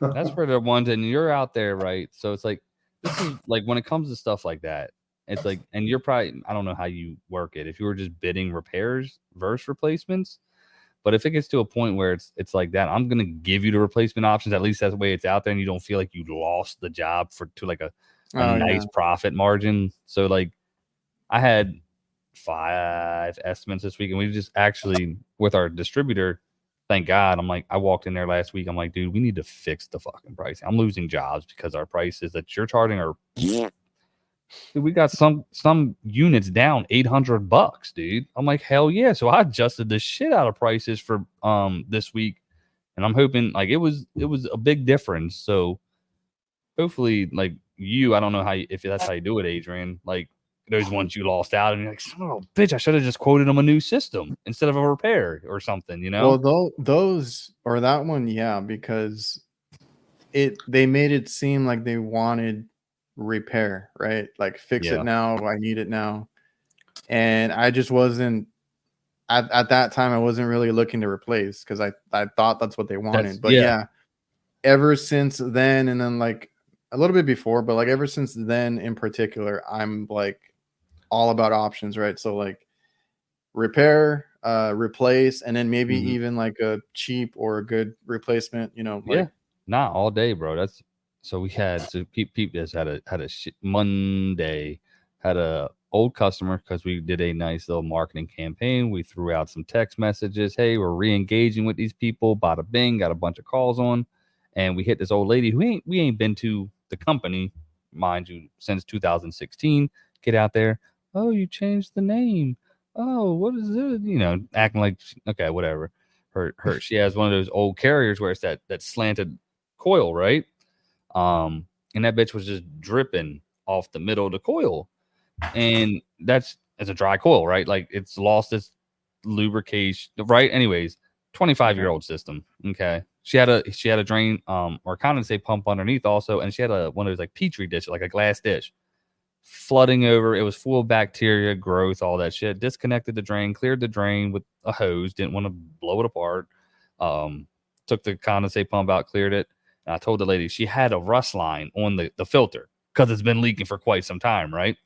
That's for the ones, and you're out there, right? So it's like, this is like when it comes to stuff like that, it's like, and you're probably, I don't know how you work it. If you were just bidding repairs versus replacements, but if it gets to a point where it's like that, I'm gonna give you the replacement options. At least that's the way it's out there, and you don't feel like you lost the job to like a nice profit margin. So like, I had 5 estimates this week, and we just actually with our distributor. Thank God. I'm like, I walked in there last week. I'm like, dude, we need to fix the fucking price. I'm losing jobs because our prices that you're charging are. Dude, we got some units down $800, dude. I'm like, hell yeah. So I adjusted the shit out of prices for this week, and I'm hoping like it was a big difference. So hopefully, like I don't know if that's how you do it, Adrian. Like those ones you lost out, and you're like, son of a bitch, I should have just quoted them a new system instead of a repair or something, Well, those or that one, yeah, because they made it seem like they wanted repair, right? Like fix it now, I need it now. And I just wasn't at that time, I wasn't really looking to replace because I thought that's what they wanted. But yeah, ever since then, and then like a little bit before, but like ever since then in particular, I'm like all about options, right? So like repair, replace, and then maybe even like a cheap or a good replacement, not all day, bro. So we had peep this had a Monday, had a old customer because we did a nice little marketing campaign. We threw out some text messages. Hey, we're re-engaging with these people. Bada bing, got a bunch of calls on. And we hit this old lady who we ain't been to the company, mind you, since 2016. Get out there. Oh, you changed the name. Oh, what is it? You know, acting like, okay, whatever. She has one of those old carriers where it's that slanted coil, right? And that bitch was just dripping off the middle of the coil. And it's a dry coil, right? Like it's lost its lubrication, right? Anyways, 25-year-old system. Okay. She had a drain or condensate pump underneath also, and she had one of those like petri dish, like a glass dish, flooding over. It was full of bacteria, growth, all that shit. Disconnected the drain, cleared the drain with a hose, didn't want to blow it apart. Took the condensate pump out, cleared it. And I told the lady she had a rust line on the filter because it's been leaking for quite some time, right?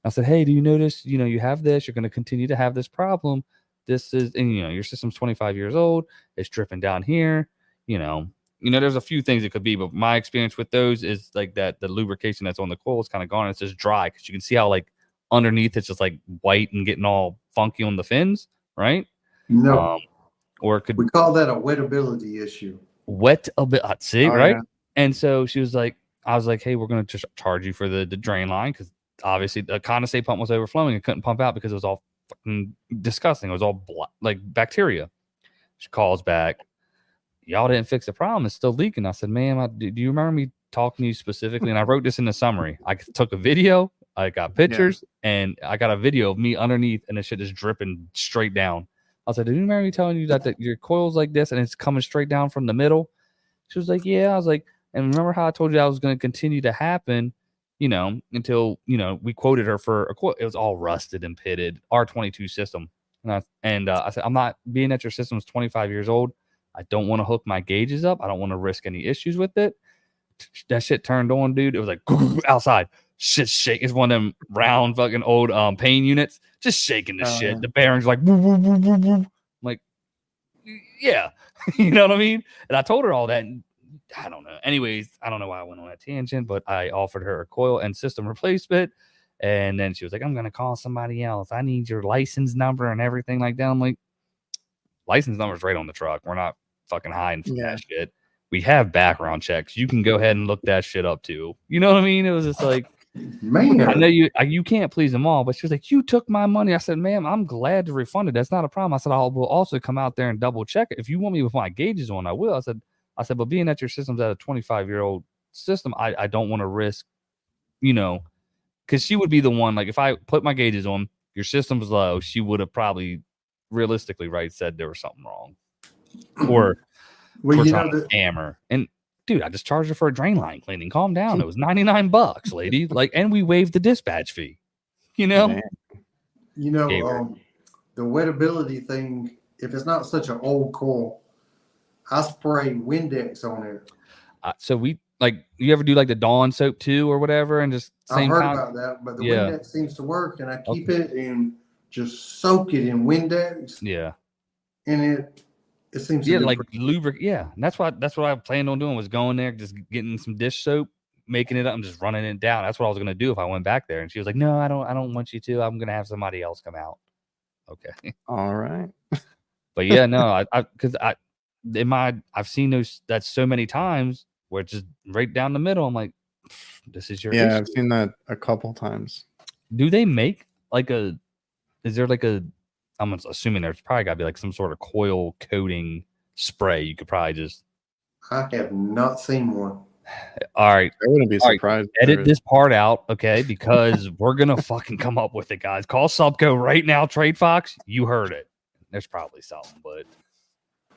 I said, hey, do you notice, you have this, you're going to continue to have this problem. This is, and your system's 25 years old. It's dripping down here. There's a few things it could be, but my experience with those is like that the lubrication that's on the coil is kind of gone. It's just dry because you can see how like underneath it's just like white and getting all funky on the fins, right? No. Or we call that a wettability issue. Wet a bit, see, right? Yeah. And so she was like, I was like, hey, we're going to just charge you for the drain line because obviously the condensate pump was overflowing and couldn't pump out because it was all fucking disgusting. It was all like bacteria. She calls back. Y'all didn't fix the problem. It's still leaking. I said, ma'am, do you remember me talking to you specifically? And I wrote this in the summary. I took a video. I got pictures, and I got a video of me underneath, and the shit is dripping straight down. I said, do you remember me telling you that your coil's like this, and it's coming straight down from the middle? She was like, yeah. I was like, and remember how I told you that was going to continue to happen, until, we quoted her for a quote. It was all rusted and pitted, R22 system. And I said, I'm not, being that your system's 25 years old, I don't want to hook my gauges up. I don't want to risk any issues with it. That shit turned on, dude. It was like outside. Shit shake. It's one of them round fucking old pain units. Just shaking the shit. The bearings like woo, woo, woo, woo, woo. I'm like, yeah. You know what I mean? And I told her all that. And I don't know. Anyways, I don't know why I went on that tangent, but I offered her a coil and system replacement. And then she was like, I'm going to call somebody else. I need your license number and everything like that. I'm like, license number's right on the truck. We're not fucking hiding from that shit. We have background checks. You can go ahead and look that shit up too. You know what I mean? It was just like, man, I know you can't please them all, but she was like, you took my money. I said, ma'am, I'm glad to refund it. That's not a problem. I said, I will also come out there and double check it. If you want me with my gauges on, I will. I said, but being that your system's at a 25-year-old system, I don't want to risk, because she would be the one, like if I put my gauges on, your system's low, she would have probably realistically, right, said there was something wrong. Or the hammer. And dude, I just charged her for a drain line cleaning. Calm down. It was $99, lady. Like, and we waived the dispatch fee. The wettability thing, if it's not such an old coil, I spray Windex on it. So we you ever do like the Dawn soap too or whatever, and just I've heard about that, but the Windex seems to work, and I keep it and just soak it in Windex. Yeah. And it seems to like lubricate. Yeah. And that's what I planned on doing, was going there, just getting some dish soap, making it up and just running it down. That's what I was gonna do if I went back there. And she was like, no, I don't want you to. I'm gonna have somebody else come out. Okay. All right. But yeah, no, I've seen those that so many times where it's just right down the middle. I'm like, this is your issue. I've seen that a couple times. Do they make is there like I'm assuming there's probably got to be like some sort of coil coating spray you could probably just. I have not seen one. All right. I wouldn't be surprised. Right. Edit this part out, okay? Because we're going to fucking come up with it, guys. Call Subco right now, Trade Fox. You heard it. There's probably something, but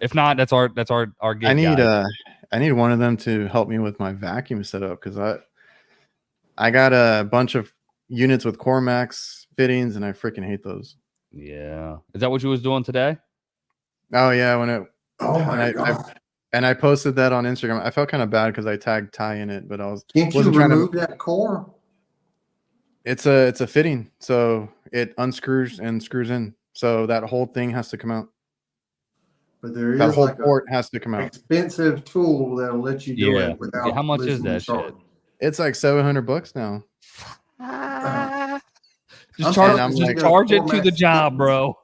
if not, that's our gig. I need one of them to help me with my vacuum setup, because I got a bunch of units with Cormax fittings and I freaking hate those. Yeah. Is that what you was doing today? Oh yeah, I posted that on Instagram. I felt kind of bad because I tagged Ty in it, but I was Can't you remove that core? It's a fitting, so it unscrews and screws in. So that whole thing has to come out. But there is that whole port has to come out. Expensive tool that'll let you do it without. How much is that shit? It's like $700 now. Just I'm charge, starting to just see charge those it to the Cormax job, fittings. bro.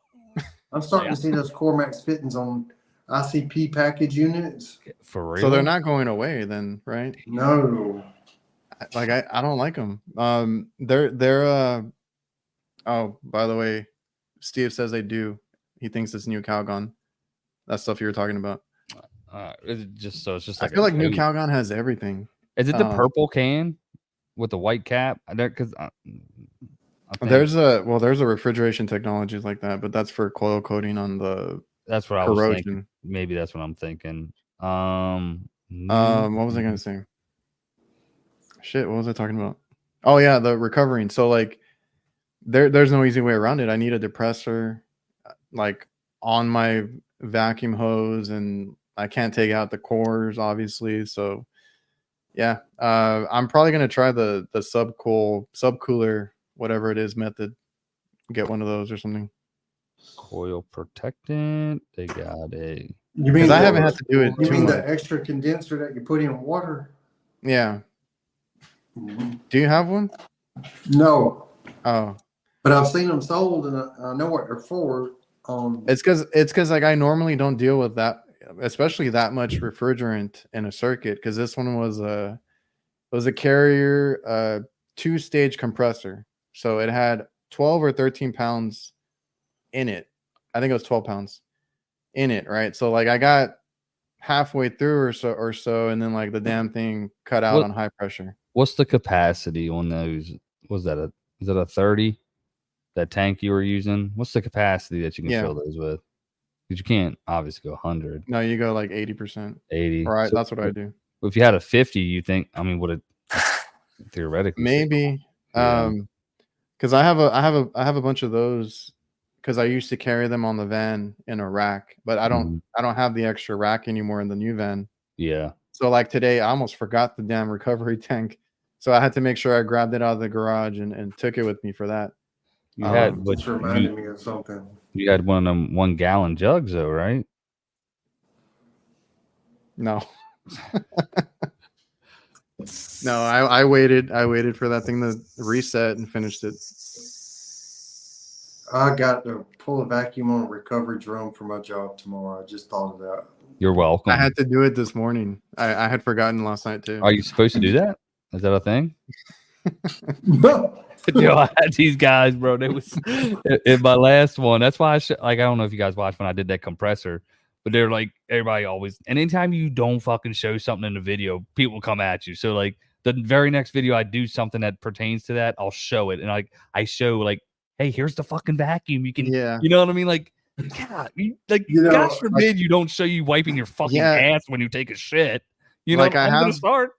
I'm starting to see those Cormax fittings on ICP package units. For real. So they're not going away then, right? No. Like I don't like them. They're oh, by the way, Steve says they do. He thinks it's new Calgon. That stuff you were talking about. It's just so it's just I like feel like new tote. Calgon has everything. Is it the purple can with the white cap? Because there's a refrigeration technology like that, but that's for coil coating on the that's what corrosion. I was thinking. Maybe that's what I'm thinking. What was I gonna say? Shit, what was I talking about? Oh yeah, the recovering. So like there's no easy way around it. I need a depressor like on my vacuum hose, and I can't take out the cores obviously. So yeah, I'm probably gonna try the subcooler, whatever it is method. Get one of those or something. Coil protectant. They got a. You mean I haven't had to do it You too mean much. the extra condenser that you put in water? Yeah. Mm-hmm. Do you have one? No. Oh. But I've seen them sold, and I know what they're for. It's because like I normally don't deal with that, especially that much refrigerant in a circuit. Because this one was a Carrier 2-stage compressor, so it had 12 or 13 pounds in it. I think it was 12 pounds in it, right? So like I got halfway through or so, and then like the damn thing cut out on high pressure. What's the capacity on those? Is that a 30? That tank you were using? What's the capacity that you can fill those with? Because you can't obviously go 100. No, you go like 80%. 80. Right, So that's what I do. If you had a 50, you think? I mean, would it theoretically? Maybe. Because I have a bunch of those. Because I used to carry them on the van in a rack, but I don't have the extra rack anymore in the new van. Yeah. So like today, I almost forgot the damn recovery tank, so I had to make sure I grabbed it out of the garage and took it with me for that. You had which reminded me of something. You had one of them 1 gallon jugs though, right? No. No, I waited for that thing to reset and finished it. I got to pull a vacuum on a recovery drum for my job tomorrow. I just thought of that. You're welcome. I had to do it this morning. I had forgotten last night too. Are you supposed to do that? Is that a thing? Yo, I had these guys, bro. They was in my last one. That's why I don't know if you guys watched when I did that compressor, but they're like everybody always. And anytime you don't fucking show something in the video, people come at you. So like the very next video I do something that pertains to that, I'll show it, and like I show like, hey, here's the fucking vacuum. You can, you know what I mean? Like, God, gosh forbid you don't show you wiping your fucking ass when you take a shit. You know, like I'm gonna start.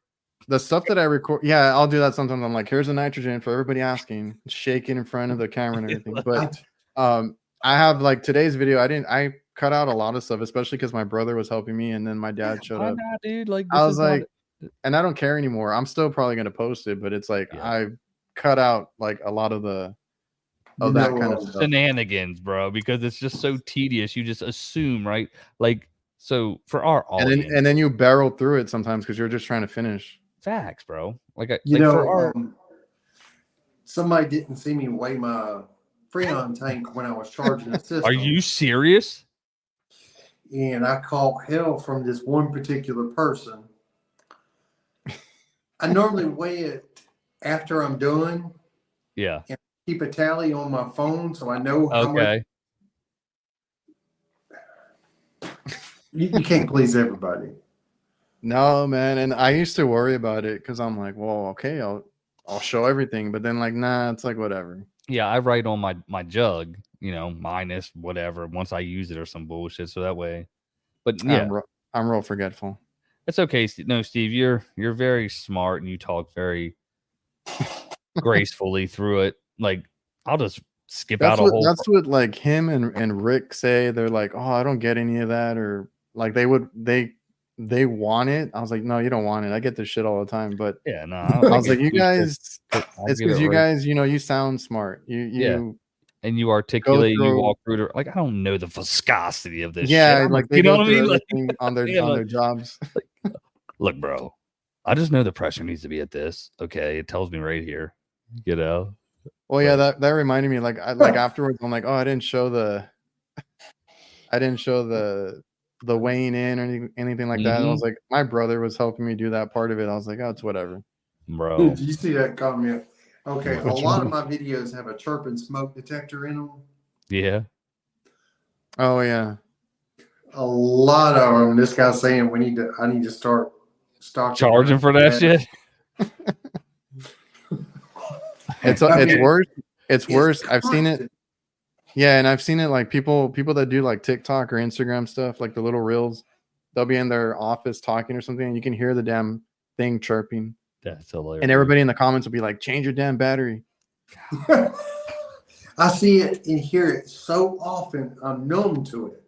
The stuff that I record, I'll do that sometimes. I'm like, here's the nitrogen for everybody asking, shaking in front of the camera and everything. But I have like today's video. I cut out a lot of stuff, especially because my brother was helping me, and then my dad showed up. Not, dude? Like I was like, and I don't care anymore. I'm still probably gonna post it, but it's like I cut out like a lot of that kind of stuff. Shenanigans, bro, because it's just so tedious. You just assume, right? Like, so for our audience, and then you barrel through it sometimes because you're just trying to finish. Facts, bro. Somebody didn't see me weigh my Freon tank when I was charging the system. Are you serious? And I caught hell from this one particular person. I normally weigh it after I'm done. Yeah. And keep a tally on my phone so I know how much. You can't please everybody. No, man. And I used to worry about it because I'm like, well, okay, I'll show everything. But then like, nah, it's like whatever. Yeah, I write on my jug, minus whatever once I use it or some bullshit. So that way. But yeah. I'm real forgetful. It's okay. No, Steve, you're very smart and you talk very gracefully through it. Like, I'll just skip out a whole. That's what like him and Rick say. They're like, oh, I don't get any of that, or like they want it. I was like, no, you don't want it. I get this shit all the time. But yeah, no. I was like, you guys, it's because you guys, you sound smart. And you articulate, you walk through it. Like, I don't know the viscosity of this shit. Yeah, like they know what I mean? Like, on their jobs. Look, bro, I just know the pressure needs to be at this. Okay, it tells me right here. Well, yeah, that reminded me. Like afterwards, I'm like, oh, I didn't show the weighing in or anything like that. I was like, my brother was helping me do that part of it. I was like, oh, it's whatever. Bro. Did you see that comment? Okay, a lot of my videos have a chirp and smoke detector in them. Yeah. Oh yeah. A lot of them. This guy's saying I need to start charging for that shit. It's worse. It's worse. I've seen it. Yeah, and I've seen it like people that do like TikTok or Instagram stuff, like the little reels. They'll be in their office talking or something, and you can hear the damn thing chirping. That's hilarious. And everybody in the comments will be like, "Change your damn battery." I see it and hear it so often. I'm numb to it.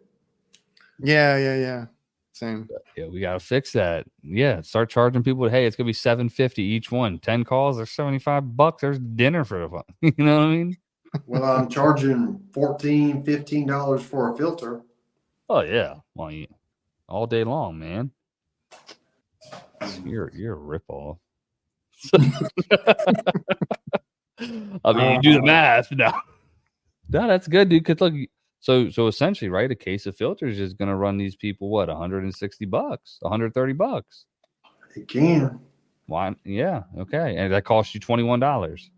Yeah. Same. Yeah, we gotta fix that. Yeah, start charging people. Hey, it's gonna be $750 each one. 10 calls, there's $75. There's dinner for the fun. You know what I mean? Well, I'm charging $14, $15 for a filter. Oh yeah, well, all day long, man. You're a ripoff. I mean, you do the math. No, that's good, dude. Cause look, so essentially, right? A case of filters is gonna run these people what, $160, $130. It can. Why? Yeah, okay, and that costs you $21.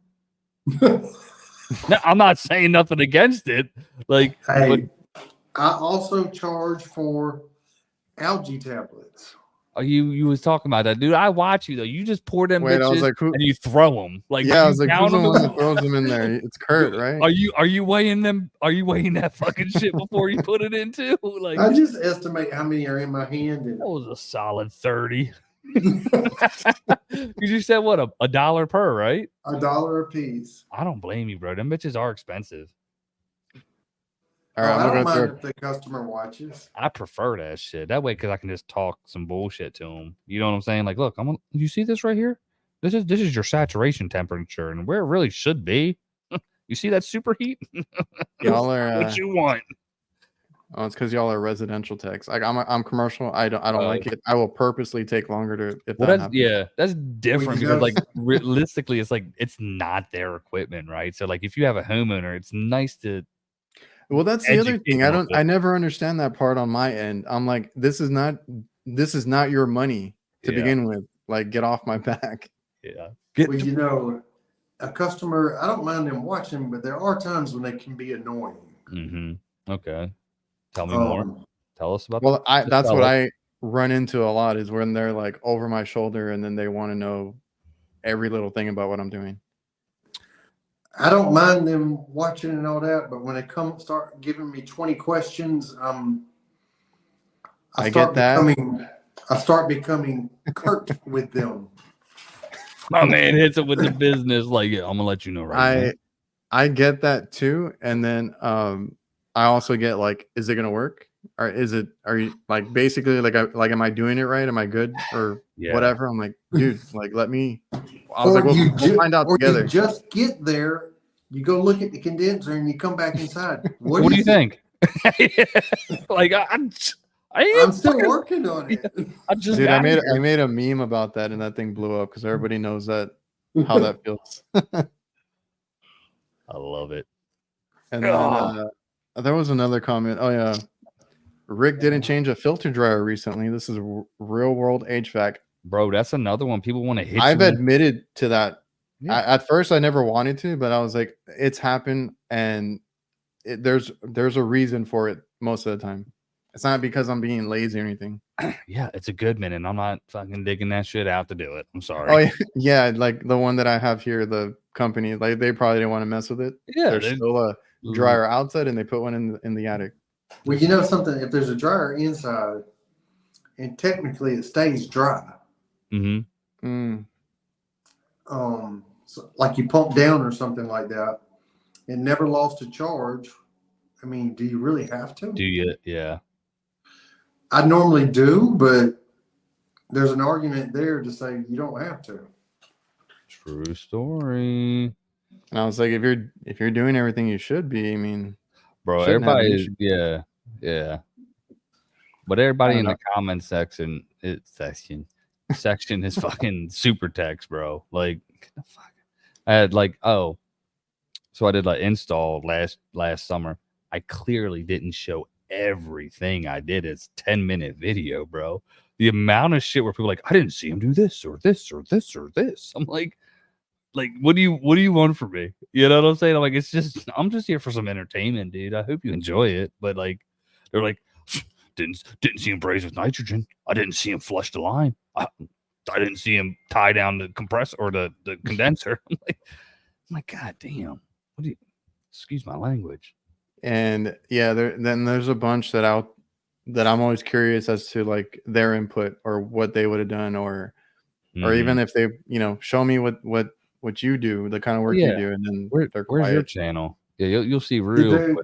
No, I'm not saying nothing against it. Like, hey, I also charge for algae tablets. Oh, you was talking about that, dude. I watch you though. You just pour them bitches I was like, and you throw them. Like, yeah, I was like, who's the one that throws them in there? It's Kurt, right? Are you weighing them? Are you weighing that fucking shit before you put it into? Like, I just estimate how many are in my hand. And that was a solid 30. You said what, a dollar per, right? $1 a piece. I don't blame you, bro. Them bitches are expensive. All right, I don't mind if the customer watches. I prefer that shit. That way, because I can just talk some bullshit to them. You know what I'm saying? Like, look, you see this right here? This is your saturation temperature and where it really should be. You see that superheat? Y'all are what you want. Oh, it's because y'all are residential techs. Like I'm commercial. I don't like it. I will purposely take longer to if that happens. Yeah, that's different because like realistically, it's like it's not their equipment, right? So like if you have a homeowner, it's nice to. Well, that's the other thing. I never understand that part on my end. I'm like, this is not your money to begin with. Like, get off my back. Yeah. Well, you know, a customer, I don't mind them watching, but there are times when they can be annoying. Mm-hmm. Okay. Tell me more. Tell us about that. Well, that's what I run into a lot is when they're like over my shoulder and then they want to know every little thing about what I'm doing. I don't mind them watching and all that, but when they start giving me 20 questions, I start becoming curt with them. My man hits it with the business. Like, yeah, I'm gonna let you know right now. I get that too, and then I also get like, is it gonna work, or are you like basically like am I doing it right? Am I good or whatever? I'm like, dude, like let me. I was like, we'll find out together. You just get there, you go look at the condenser, and you come back inside. What do you think? Like I'm still working on it. I made a meme about that, and that thing blew up because everybody knows that how that feels. I love it. And then there was another comment. Oh yeah, Rick didn't change a filter dryer recently. This is real world HVAC, bro. That's another one people want to hit. I've admitted to that. Yeah. At first, I never wanted to, but I was like, it's happened, and there's a reason for it most of the time. It's not because I'm being lazy or anything. Yeah, it's a good minute. I'm not fucking digging that shit out to do it. I'm sorry. Oh yeah, like the one that I have here, the company, like they probably didn't want to mess with it. Yeah, there's still a dryer outside, and they put one in the attic. Well, you know something? If there's a dryer inside, and technically it stays dry. Mm-hmm. So like you pump down or something like that, it never lost a charge. I mean, do you really have to? Do you? Yeah. I normally do, but there's an argument there to say you don't have to. True story. And I was like, if you're doing everything you should be, I mean, bro, everybody, yeah. But everybody in the comment section is fucking super text, bro. Like, get the fuck. I had like, So I did like install last summer. I clearly didn't show everything I did. It's 10-minute video, bro. The amount of shit where people are like, I didn't see him do this or this or this or this. I'm like, what do you want from me? You know what I'm saying? I'm like, I'm just here for some entertainment, dude. I hope you enjoy it. But like, they're like, didn't see him braze with nitrogen. I didn't see him flush the line. I didn't see him tie down the compressor or the condenser. I'm like, God damn. What do you? Excuse my language. And yeah, then there's a bunch that I'm always curious as to like their input or what they would have done, or even if they, show me what you do, the kind of work you do, and then where's your channel? Yeah, you'll see real.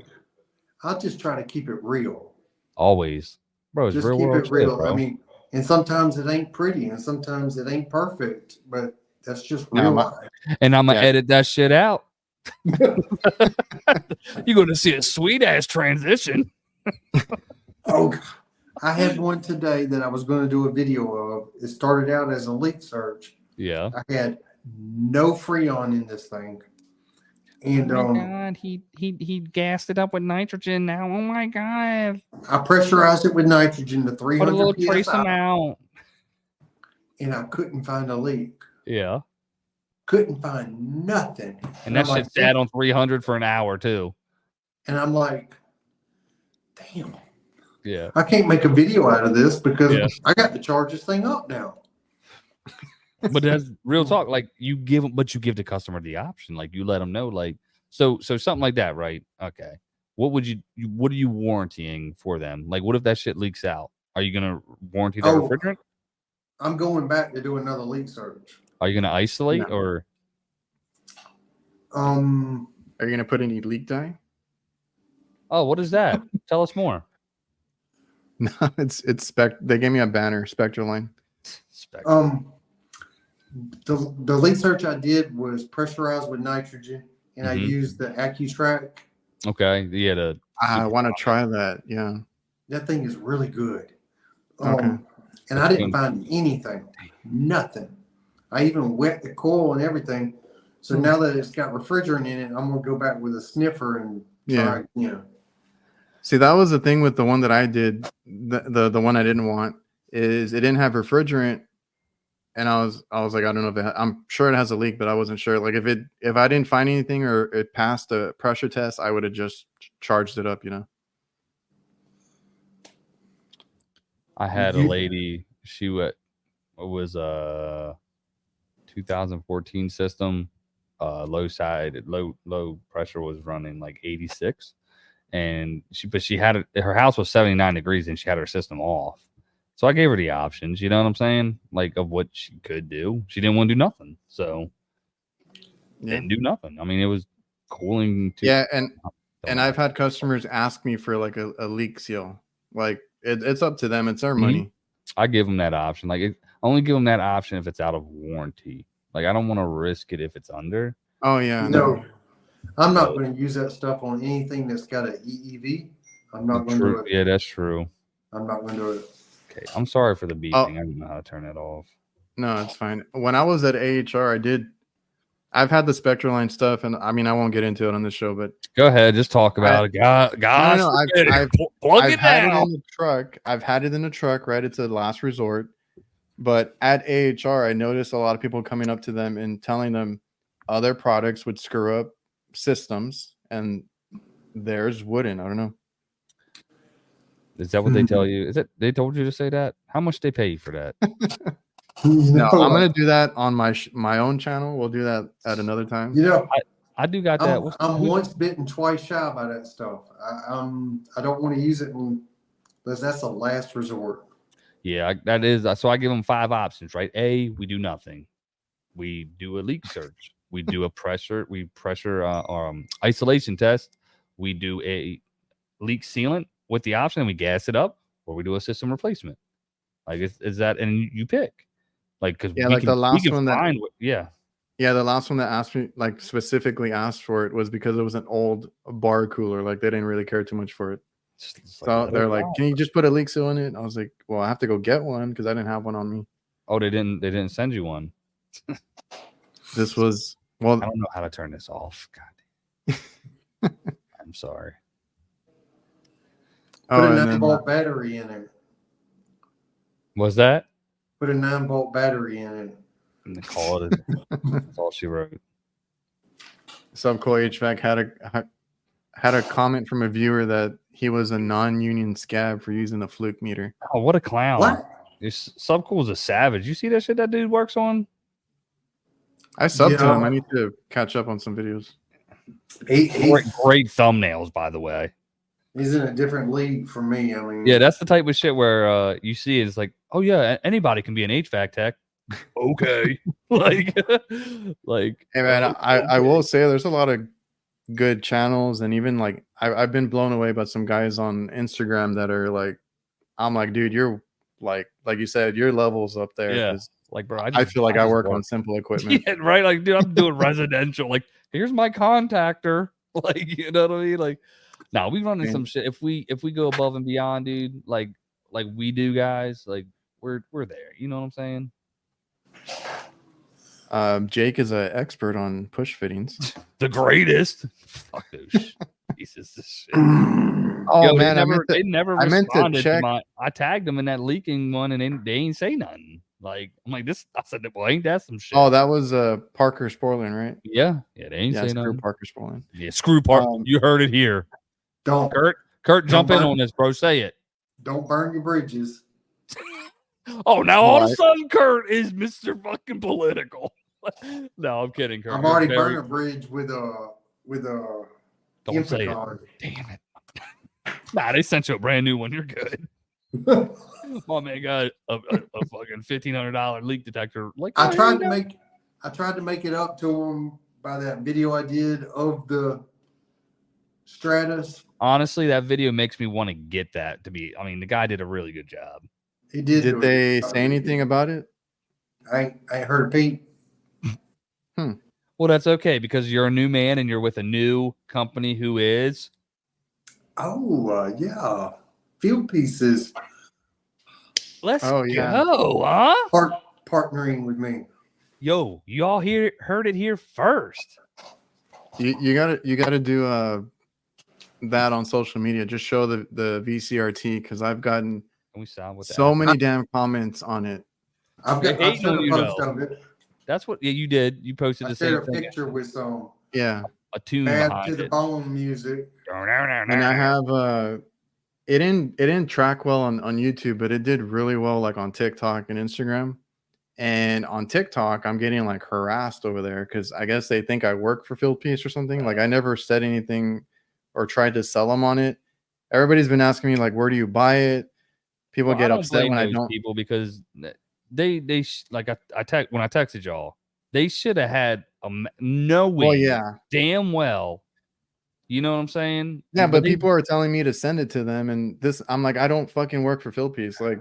I'll just try to keep it real. Always, bro. It's just real keep world it real. Shit, I mean, and sometimes it ain't pretty, and sometimes it ain't perfect, but that's just real life. And I'm gonna edit that shit out. You're gonna see a sweet ass transition. Oh, I had one today that I was going to do a video of. It started out as a leak search. Yeah. I had no Freon in this thing. And oh my God, he gassed it up with nitrogen now. Oh my God. I pressurized it with nitrogen to 300 Put a little PSI, trace amount. and I couldn't find a leak. Yeah. Couldn't find nothing. And that shit sat on 300 for an hour too. And I'm like, damn. Yeah. I can't make a video out of this because I got to charge this thing up now. But that's real talk. Like you give the customer the option. Like you let them know, like, so something like that, right? Okay. What are you warrantying for them? Like, what if that shit leaks out? Are you going to warranty the refrigerant? I'm going back to do another leak search. Are you going to isolate or? Are you going to put any leak dye? Oh, what is that? Tell us more. No, it's they gave me a banner, Spectraline. The leak search I did was pressurized with nitrogen, and I used the AccuTrack. Okay, yeah. I want to try that. Yeah, that thing is really good. Okay. And I didn't find anything, nothing. I even wet the coil and everything. So now that it's got refrigerant in it, I'm gonna go back with a sniffer and try. See, that was the thing with the one that I did. The one I didn't want is it didn't have refrigerant. And I was like, I don't know if I'm sure it has a leak, but I wasn't sure. Like if I didn't find anything or it passed the pressure test, I would have just charged it up, I had a lady, she was a 2014 system, low pressure was running like 86, and she had it, her house was 79 degrees and she had her system off. So I gave her the options, you know what I'm saying? Like of what she could do. She didn't want to do nothing. So didn't do nothing. I mean, it was cooling too. Yeah, and I've had customers ask me for like a leak seal. Like it's up to them. It's their money. I give them that option. Like I only give them that option if it's out of warranty. Like I don't want to risk it if it's under. Oh yeah. No. I'm not going to use that stuff on anything that's got an EEV. I'm not going to do it. Yeah, that's true. I'm not going to do it. Okay, I'm sorry for the beeping. I don't know how to turn it off. No, it's fine. When I was at AHR, I've had the Spectraline stuff, and I mean, I won't get into it on this show, but go ahead, just talk about it. Guys, I've had it in the truck. I've had it in the truck, right? It's a last resort. But at AHR, I noticed a lot of people coming up to them and telling them other products would screw up systems, and theirs wouldn't. I don't know. Is that what they tell you? Is it they told you to say that? How much they pay you for that? No, I'm gonna do that on my own channel. We'll do that at another time. I do got that. I'm once bitten, twice shy by that stuff. I don't want to use it unless that's a last resort. Yeah, that is. So I give them 5 options, right? A, we do nothing. We do a leak search. We do a pressure isolation test. We do a leak sealant with the option, and we gas it up, or we do a system replacement. Like is that, and you pick, like because the last one the last one that asked me, like specifically asked for it, was because it was an old bar cooler. Like they didn't really care too much for it. So they're like, "Can you just put a leak seal in it?" I was like, "Well, I have to go get one because I didn't have one on me." Oh, they didn't send you one. This was I don't know how to turn this off. God. I'm sorry. Put a and 9-volt battery in it. Was that? Put a 9-volt battery in it. And they call it. That's all she wrote. Subco HVAC had a comment from a viewer that he was a non-union scab for using a fluke meter. Oh, what a clown! What? This Subcool's a savage. You see that shit that dude works on? I subbed to him. Yeah. I need to catch up on some videos. Great thumbnails, by the way. He's in a different league from me. I mean, Yeah, that's the type of shit where you see it, it's like, oh yeah, anybody can be an HVAC tech. Okay, like, Hey man, I will say there's a lot of good channels, and even like I've been blown away by some guys on Instagram that are like, I'm like, dude, you're like you said, your level's up there. Yeah. 'Cause like, bro, I feel like I just work on simple equipment. Yeah, right. Like, dude, I'm doing residential. Like, here's my contactor. Like, you know what I mean? Like, no, we run into some shit. If we go above and beyond, dude, like we do, guys, like we're there. You know what I'm saying? Jake is an expert on push fittings. The greatest. Fuck those pieces of shit. Oh Yo, man, they never I meant to responded check. I tagged them in that leaking one, and they ain't say nothing. Like, I'm like, this. I said, well, ain't that some shit? Oh, that was Parker Sporling, right? Yeah, they ain't say screw nothing. Parker Sporling. Yeah, screw Parker. You heard it here. don't Kurt, jump in on this, bro. Say it. don't burn your bridges. Oh, now all of a sudden, Kurt is Mr. fucking political. No, I'm kidding, Kurt. I've already burned a bridge with a Don't say it. Infocard. Damn it. Nah, they sent you a brand new one. You're good. My man got a fucking $1,500 leak detector. Like, I tried to make it up to him by that video I did of the Stratus. Honestly, that video makes me want to get that. I mean, the guy did a really good job. He did. Did they say anything about it? I ain't heard of Pete. Well, that's okay because you're a new man and you're with a new company who is. Oh, yeah. Field Pieces. Let's Oh, yeah. go, huh? Partnering with me. Yo, y'all heard it here first. You gotta do that on social media. Just show the VCRT because I've gotten so many damn comments on it. I've sent a post of it. That's what you did. You posted the same thing. A picture with some a tune Bad behind to the it. Bone music. And I have it didn't track well on YouTube, but it did really well like on TikTok and Instagram. And on TikTok, I'm getting like harassed over there because I guess they think I work for Field Piece or something. Like I never said anything or tried to sell them on it. Everybody's been asking me like, where do you buy it? People get upset when I don't. People because they like when I texted y'all, they should have had no way. Well, yeah, damn well. You know what I'm saying? Yeah, but people are telling me to send it to them, and I'm like, I don't fucking work for Field Piece. Like,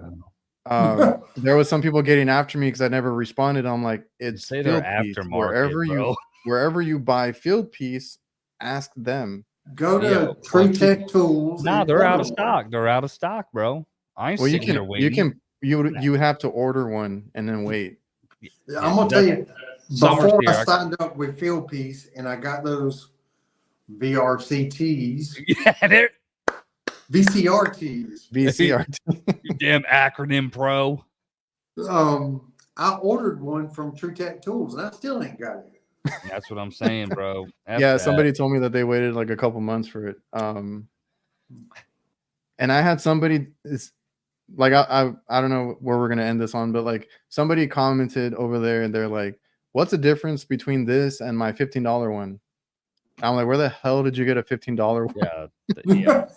there was some people getting after me because I never responded. I'm like, it's Field Piece. Wherever you buy Field Piece, ask them. Go to True Tech Tools. Nah, they're out of stock. They're out of stock, bro. I ain't sitting here waiting. You would have to order one and then wait. I'm gonna tell you, before I signed up with Field Piece and I got those VRCTs. Yeah, they're VCRTs. VCRT. You damn acronym pro. I ordered one from True Tech Tools and I still ain't got it. That's what I'm saying, bro. Somebody told me that they waited like a couple months for it. And I had somebody like I don't know where we're gonna end this on, but like somebody commented over there and they're like, what's the difference between this and my $15 one? I'm like, where the hell did you get a $15 one? Yeah.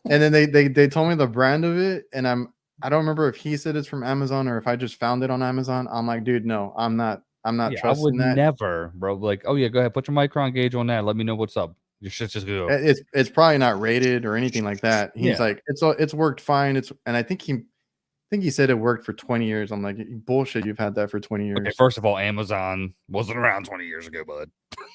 And then they told me the brand of it, and I don't remember if he said it's from Amazon or if I just found it on Amazon. I'm like, dude, no, I'm not trusting that. Never, bro. Like, oh yeah, go ahead, put your micron gauge on that. Let me know what's up. Your shit's just good. It's probably not rated or anything like that. He's like, it's worked fine. And I think he said it worked for 20 years. I'm like, bullshit, you've had that for 20 years. Okay, first of all, Amazon wasn't around 20 years ago, bud.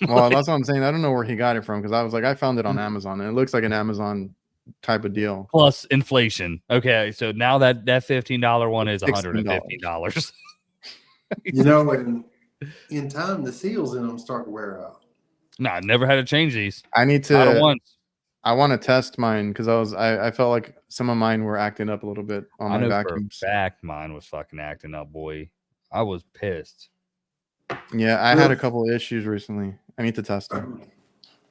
Well, that's what I'm saying. I don't know where he got it from because I was like, I found it on Amazon and it looks like an Amazon type of deal. Plus inflation. Okay, so now that $15 one is $115. You know, in time, the seals in them start to wear out. Nah, I never had to change these. I need Not at to. once. I want to test mine because I felt like some of mine were acting up a little bit on I my know vacuums. for a fact mine was fucking acting up, boy. I was pissed. Yeah, I had a couple of issues recently. I need to test them.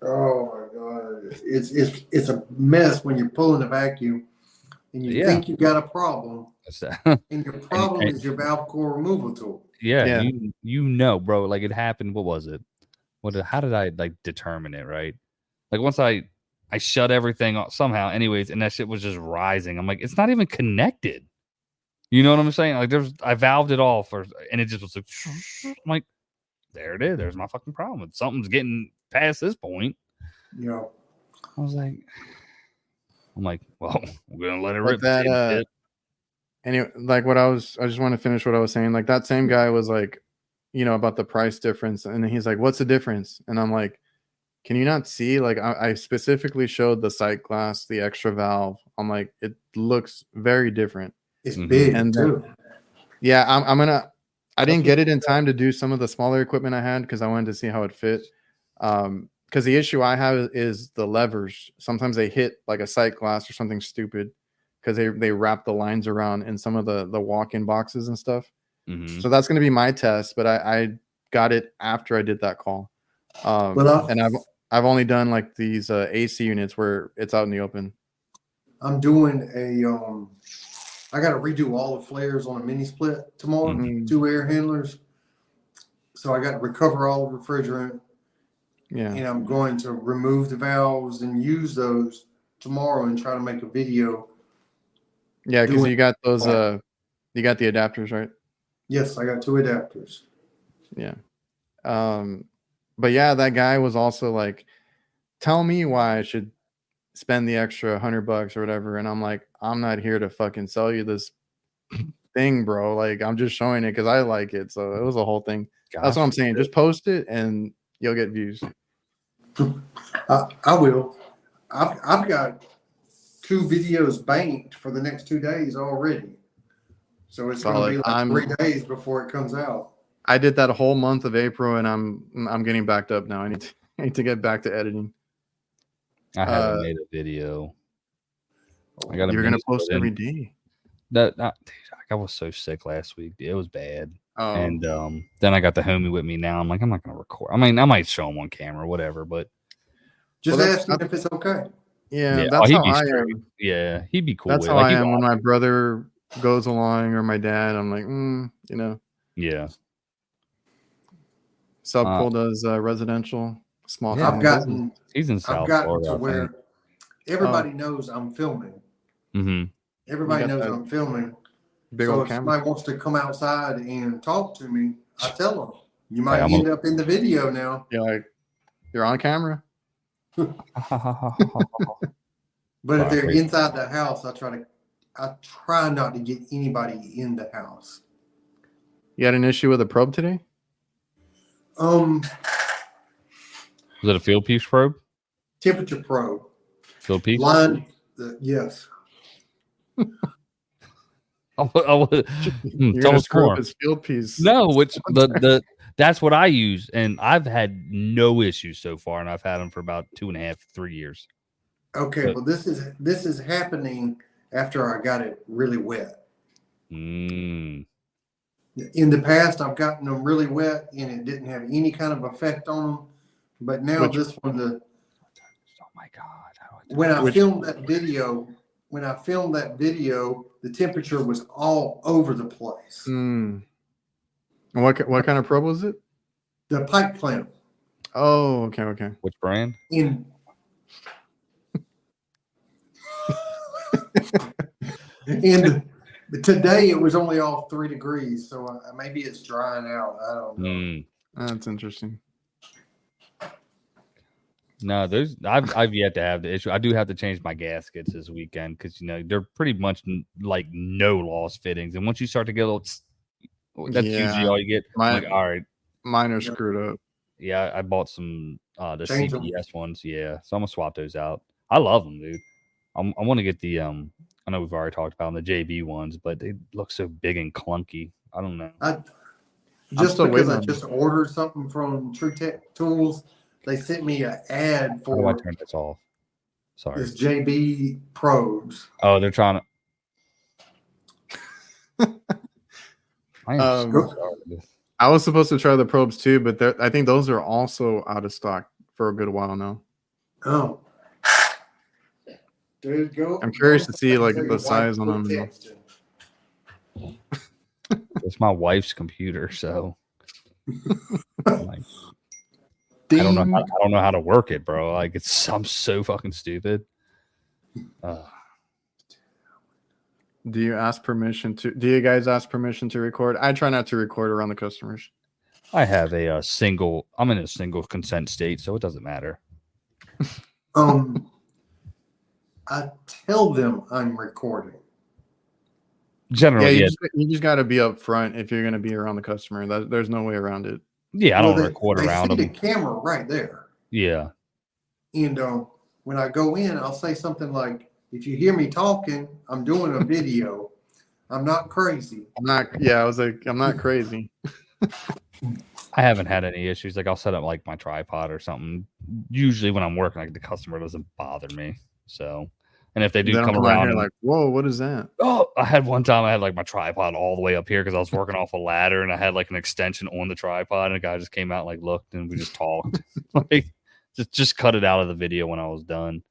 Oh my god, it's a mess when you're pulling a vacuum and you think you got a problem, That's that. and your problem is your valve core removal tool. Yeah. You know, bro. Like it happened. What was it? How did I like determine it? Right. Like once I shut everything off somehow, anyways, and that shit was just rising. I'm like, it's not even connected. You know what I'm saying? Like I valved it all first, and it just was like, I'm like, there it is. There's my fucking problem. Something's getting past this point. Yeah. I was like, well, we're gonna let it Like rip. that. Anyway, like I just want to finish what I was saying. Like that same guy was like, about the price difference, and he's like, "What's the difference?" And I'm like, "Can you not see?" Like I specifically showed the sight glass, the extra valve. I'm like, it looks very different. It's big and too. Yeah, I'm gonna. I didn't get it in time to do some of the smaller equipment I had because I wanted to see how it fit. Because the issue I have is the levers. Sometimes they hit like a sight glass or something stupid because they wrap the lines around in some of the walk-in boxes and stuff. Mm-hmm. So that's going to be my test, but I got it after I did that call. And I've only done like these AC units where it's out in the open. I'm doing I got to redo all the flares on a mini split tomorrow. 2 air handlers. So I got to recover all the refrigerant. Yeah. And I'm going to remove the valves and use those tomorrow and try to make a video. Yeah, because you got those you got the adapters, right? Yes, I got 2 adapters. Yeah. But yeah, that guy was also like, tell me why I should spend the extra $100 or whatever. And I'm like, I'm not here to fucking sell you this thing, bro. Like, I'm just showing it because I like it. So it was a whole thing. Gosh, that's what I'm saying. Just post it and you'll get views. I will. I've got 2 videos banked for the next 2 days already. So it's going to be like 3 days before it comes out. I did that whole month of April, and I'm getting backed up now. I need to get back to editing. I haven't made a video. You're gonna post every day. Dude, I was so sick last week. It was bad. Oh. And then I got the homie with me now. I'm like, I'm not gonna record. I mean, I might show him on camera, whatever, but just ask him if it's okay. Yeah, that's how I am. Yeah, he'd be cool. That's how I am when my brother goes along or my dad. I'm like, Yeah. Subcool does residential small. Yeah, he's in South Florida, to where everybody knows I'm filming. Mm-hmm. Everybody knows I'm filming. So if somebody wants to come outside and talk to me, I tell them, you might end up in the video now. You're like, you're on camera. But if they're inside the house, I try not to get anybody in the house. You had an issue with a probe today? Was it a field piece probe? Temperature probe. Field piece? Yes. You're gonna screw up his field piece. No, which that's what I use, and I've had no issues so far, and I've had them for about 2.5, 3 years. Okay, well this is happening after I got it really wet. In the past, I've gotten them really wet, and it didn't have any kind of effect on them. But now this one, oh my god! When I filmed that video, the temperature was all over the place. What kind of probe was it? The pipe clamp. Oh, okay. Which brand? Today it was only all 3 degrees, so maybe it's drying out. I don't know. That's interesting. No, I've yet to have the issue. I do have to change my gaskets this weekend because they're pretty much like no loss fittings, and once you start to get a little, that's usually all you get. All right, mine are screwed up. Yeah, I bought some the CPS ones. Yeah, so I'm gonna swap those out. I love them, dude. I want to get the I know we've already talked about them, the JB ones, but they look so big and clunky. I don't know. Just ordered something from True Tech Tools, they sent me an ad How do I for turn this off? Sorry. this JB probes. Oh, they're trying to. I am so sorry. I was supposed to try the probes too, but I think those are also out of stock for a good while now. Oh. Dude, go. I'm curious to see like Your the wife size on quit them. texting. It's my wife's computer, so like, I Ding. don't know how to work it, bro. Like I'm so fucking stupid. Do you guys ask permission to record? I try not to record around the customers. I have I'm in a single consent state, so it doesn't matter. I tell them I'm recording. Generally, you just got to be up front if you're going to be around the customer. There's no way around it. Yeah, I don't record around them. They see the camera right there. Yeah. And when I go in, I'll say something like, if you hear me talking, I'm doing a video. I'm not crazy. I was like, I'm not crazy. I haven't had any issues. Like I'll set up like my tripod or something. Usually when I'm working, like the customer doesn't bother me. So, and if they do come around, like, whoa, what is that? Oh, I had one time I had like my tripod all the way up here because I was working off a ladder and I had like an extension on the tripod and a guy just came out and like looked and we just talked. Like just cut it out of the video when I was done.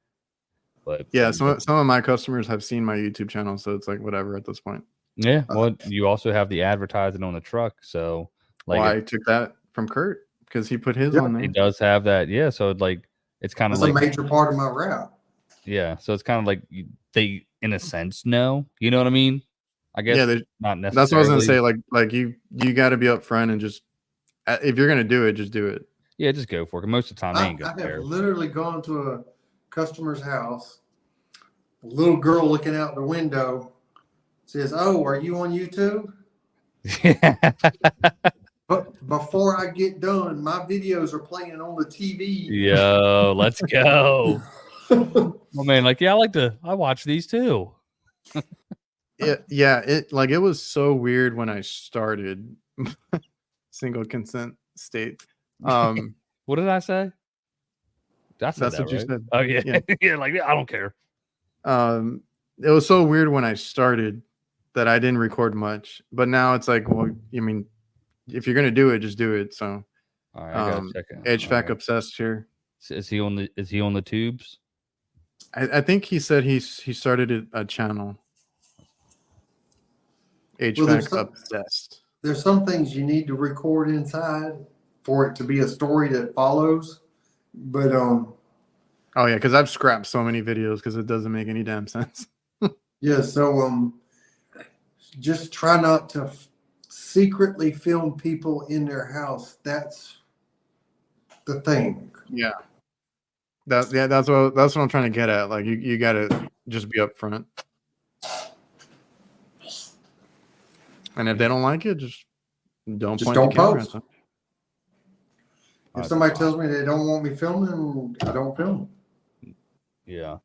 But yeah, some of my customers have seen my YouTube channel, so it's like whatever at this point. Yeah, well, you also have the advertising on the truck, so like I took that from Kurt because he put his on there. He does have that, yeah. So like it's kind of like a major part of my route. Yeah, so it's kind of like they, in a sense, know. You know what I mean? I guess. Yeah, not necessarily. That's what I was gonna say. Like you got to be up front and just if you're gonna do it, just do it. Yeah, just go for it. Most of the time, they ain't good. I have literally gone to a customer's house. A little girl looking out the window says, "Oh, are you on YouTube?" Yeah. But before I get done, my videos are playing on the TV. Yo, let's go. Well, man, like, yeah, I watch these too. It was so weird when I started single consent state. What did I say? That's what you said. Oh yeah. Yeah, like I don't care. It was so weird when I started that I didn't record much, but now it's like, well, I mean, if you're gonna do it, just do it. So, all right, I gotta check it. HVAC obsessed here. Is he on the tubes? I think he said he started a channel. HVAC obsessed. There's some things you need to record inside for it to be a story that follows. But oh yeah, because I've scrapped so many videos because it doesn't make any damn sense. Yeah, so just try not to secretly film people in their house. That's the thing. Yeah. That's what I'm trying to get at. Like you gotta just be upfront. And if they don't like it, just don't point the camera at them. If somebody tells me they don't want me filming, I don't film. Yeah.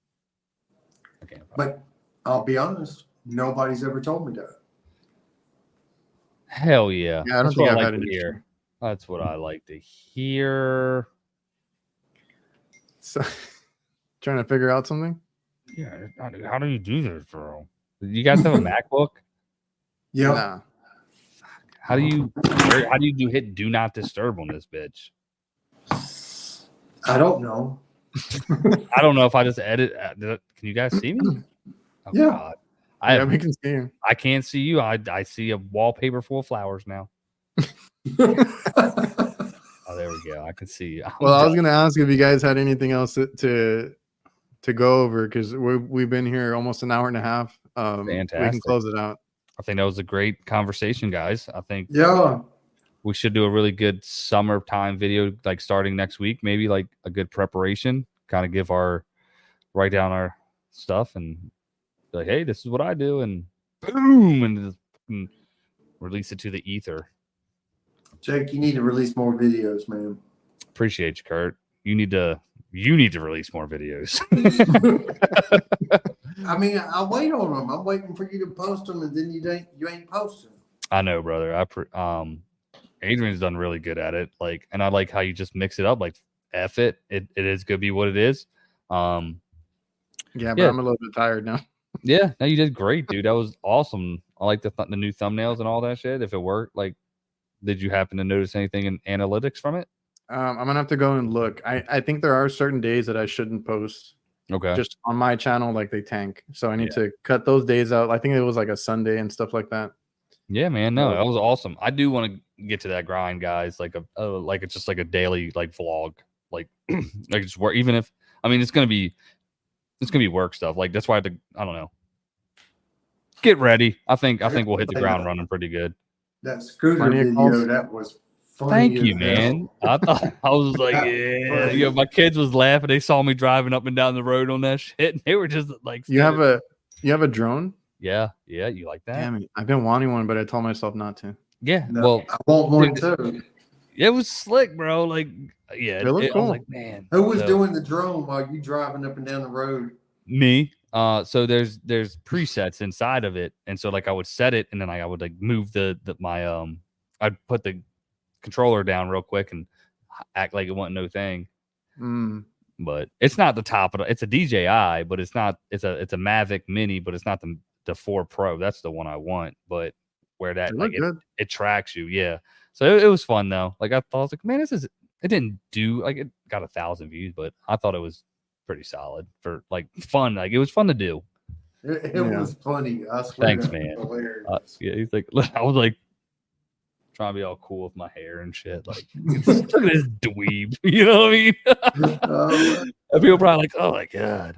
Okay. But I'll be honest, nobody's ever told me that. Hell yeah. Yeah, I don't think I've had to hear. That's what I like to hear. So, trying to figure out something? Yeah. How do you do this, bro? You guys have a MacBook? Yeah. Nah. How do you hit do not disturb on this bitch? I don't know. I don't know if I just edit. Can you guys see me? Oh, yeah. God. We can see you. I can't see you. I see a wallpaper full of flowers now. Oh, there we go. I can see you. Well, I was going to ask if you guys had anything else to go over because we've been here almost an hour and a half. Fantastic. We can close it out. I think that was a great conversation, guys. I think we should do a really good summertime video, like starting next week, maybe like a good preparation, kind of write down our stuff and be like, hey, this is what I do, and boom, and release it to the ether. Jake, you need to release more videos, man. Appreciate you, Kurt. You need to release more videos. I mean, I'll wait on them. I'm waiting for you to post them, and then you ain't posting. I know, brother. Adrian's done really good at it. Like, and I like how you just mix it up. Like F it. It is gonna be what it is. Yeah, but Yeah. I'm a little bit tired now. Yeah, no, you did great, dude. That was awesome. I like the new thumbnails and all that shit. If it worked, like, did you happen to notice anything in analytics from it? I'm gonna have to go and look. I think there are certain days that I shouldn't post. Okay. Just on my channel, like they tank. So I need to cut those days out. I think it was like a Sunday and stuff like that. Yeah, man. No, that was awesome. I do want to get to that grind, guys. Like like it's just like a daily like vlog. Like like it's work. Even if I mean it's gonna be work stuff. Like that's why I don't know. Get ready. I think we'll hit the ground running pretty good. That scooter Plenty of video, calls. that was funny. Thank as you, hell. man. I thought I was like, yeah. You know, my kids was laughing. They saw me driving up and down the road on that shit, and they were just like, You have a drone? yeah. You like that? Damn it. I've been wanting one, but I told myself not to. Yeah. No, Well, I want one too. it was slick, bro. Like, yeah, It looked I was cool. like, man, Who was so- doing the drone while you driving up and down the road? me? So there's presets inside of it, and so like I would set it, and then I would like move my I'd put the controller down real quick and act like it wasn't no thing. But it's not the top of it. It's a DJI, but it's not. It's a Mavic Mini, but it's not the 4 Pro. That's the one I want. But where that They like look good. it tracks you, yeah. So it was fun though. Like I thought, I was like, man, this is. It didn't do like it got 1,000 views, but I thought it was pretty solid for like fun. Like it was fun to do. It was funny. I swear. Thanks, that was man. hilarious. Yeah, he's like, I was like trying to be all cool with my hair and shit. Like, look at this dweeb. You know what I mean? And people probably like, oh my god.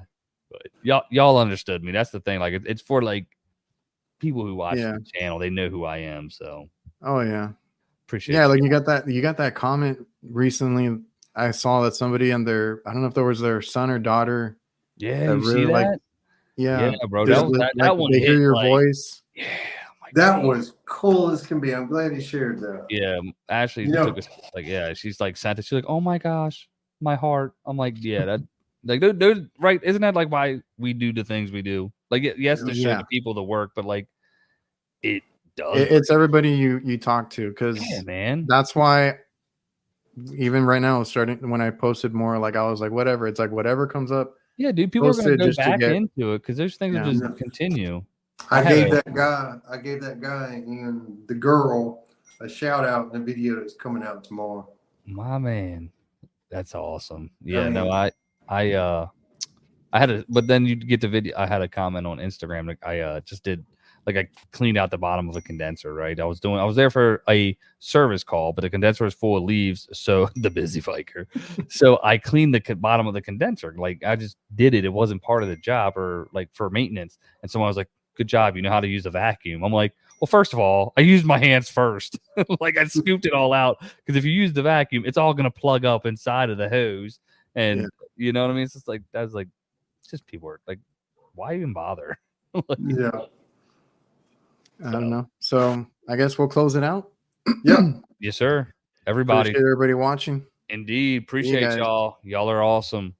But y'all understood me. That's the thing. Like, it's for like people who watch the channel. They know who I am. So, Oh yeah, appreciate. yeah. Like you got that comment recently. I saw that somebody and I don't know if there was their son or daughter. Yeah, that you see that? Like, yeah, bro. just That one they hit hear your like, voice. Yeah. That was cool as can be. I'm glad he shared that. Yeah, Ashley took us like, yeah, she's like sent it. She's like, oh my gosh, my heart. I'm like, yeah, that like those right. Isn't that like why we do the things we do? Like, yes, to show the people the work, but like it does. It's everybody you talk to, because man. That's why even right now, starting when I posted more, like I was like, whatever. It's like whatever comes up. Yeah, dude, people are gonna go back into it because those things will just continue. I gave that guy and the girl a shout out in the video that's coming out tomorrow. My man, that's awesome. Yeah, no, I had a, but then you get the video. I had a comment on Instagram. Like I just did, like I cleaned out the bottom of a condenser. Right, I was there for a service call, but the condenser was full of leaves. So the busy biker. So I cleaned the bottom of the condenser. Like I just did it. It wasn't part of the job or like for maintenance. And someone was like, good job. You know how to use a vacuum. I'm like, well, first of all, I used my hands first. Like I scooped it all out, because if you use the vacuum, it's all going to plug up inside of the hose. And you know what I mean? It's just like, that was like, it's just people are like, why even bother? Yeah. I don't know. So I guess we'll close it out. Yeah. Yes, sir. Everybody. Appreciate everybody watching. Indeed. Appreciate y'all. Y'all are awesome.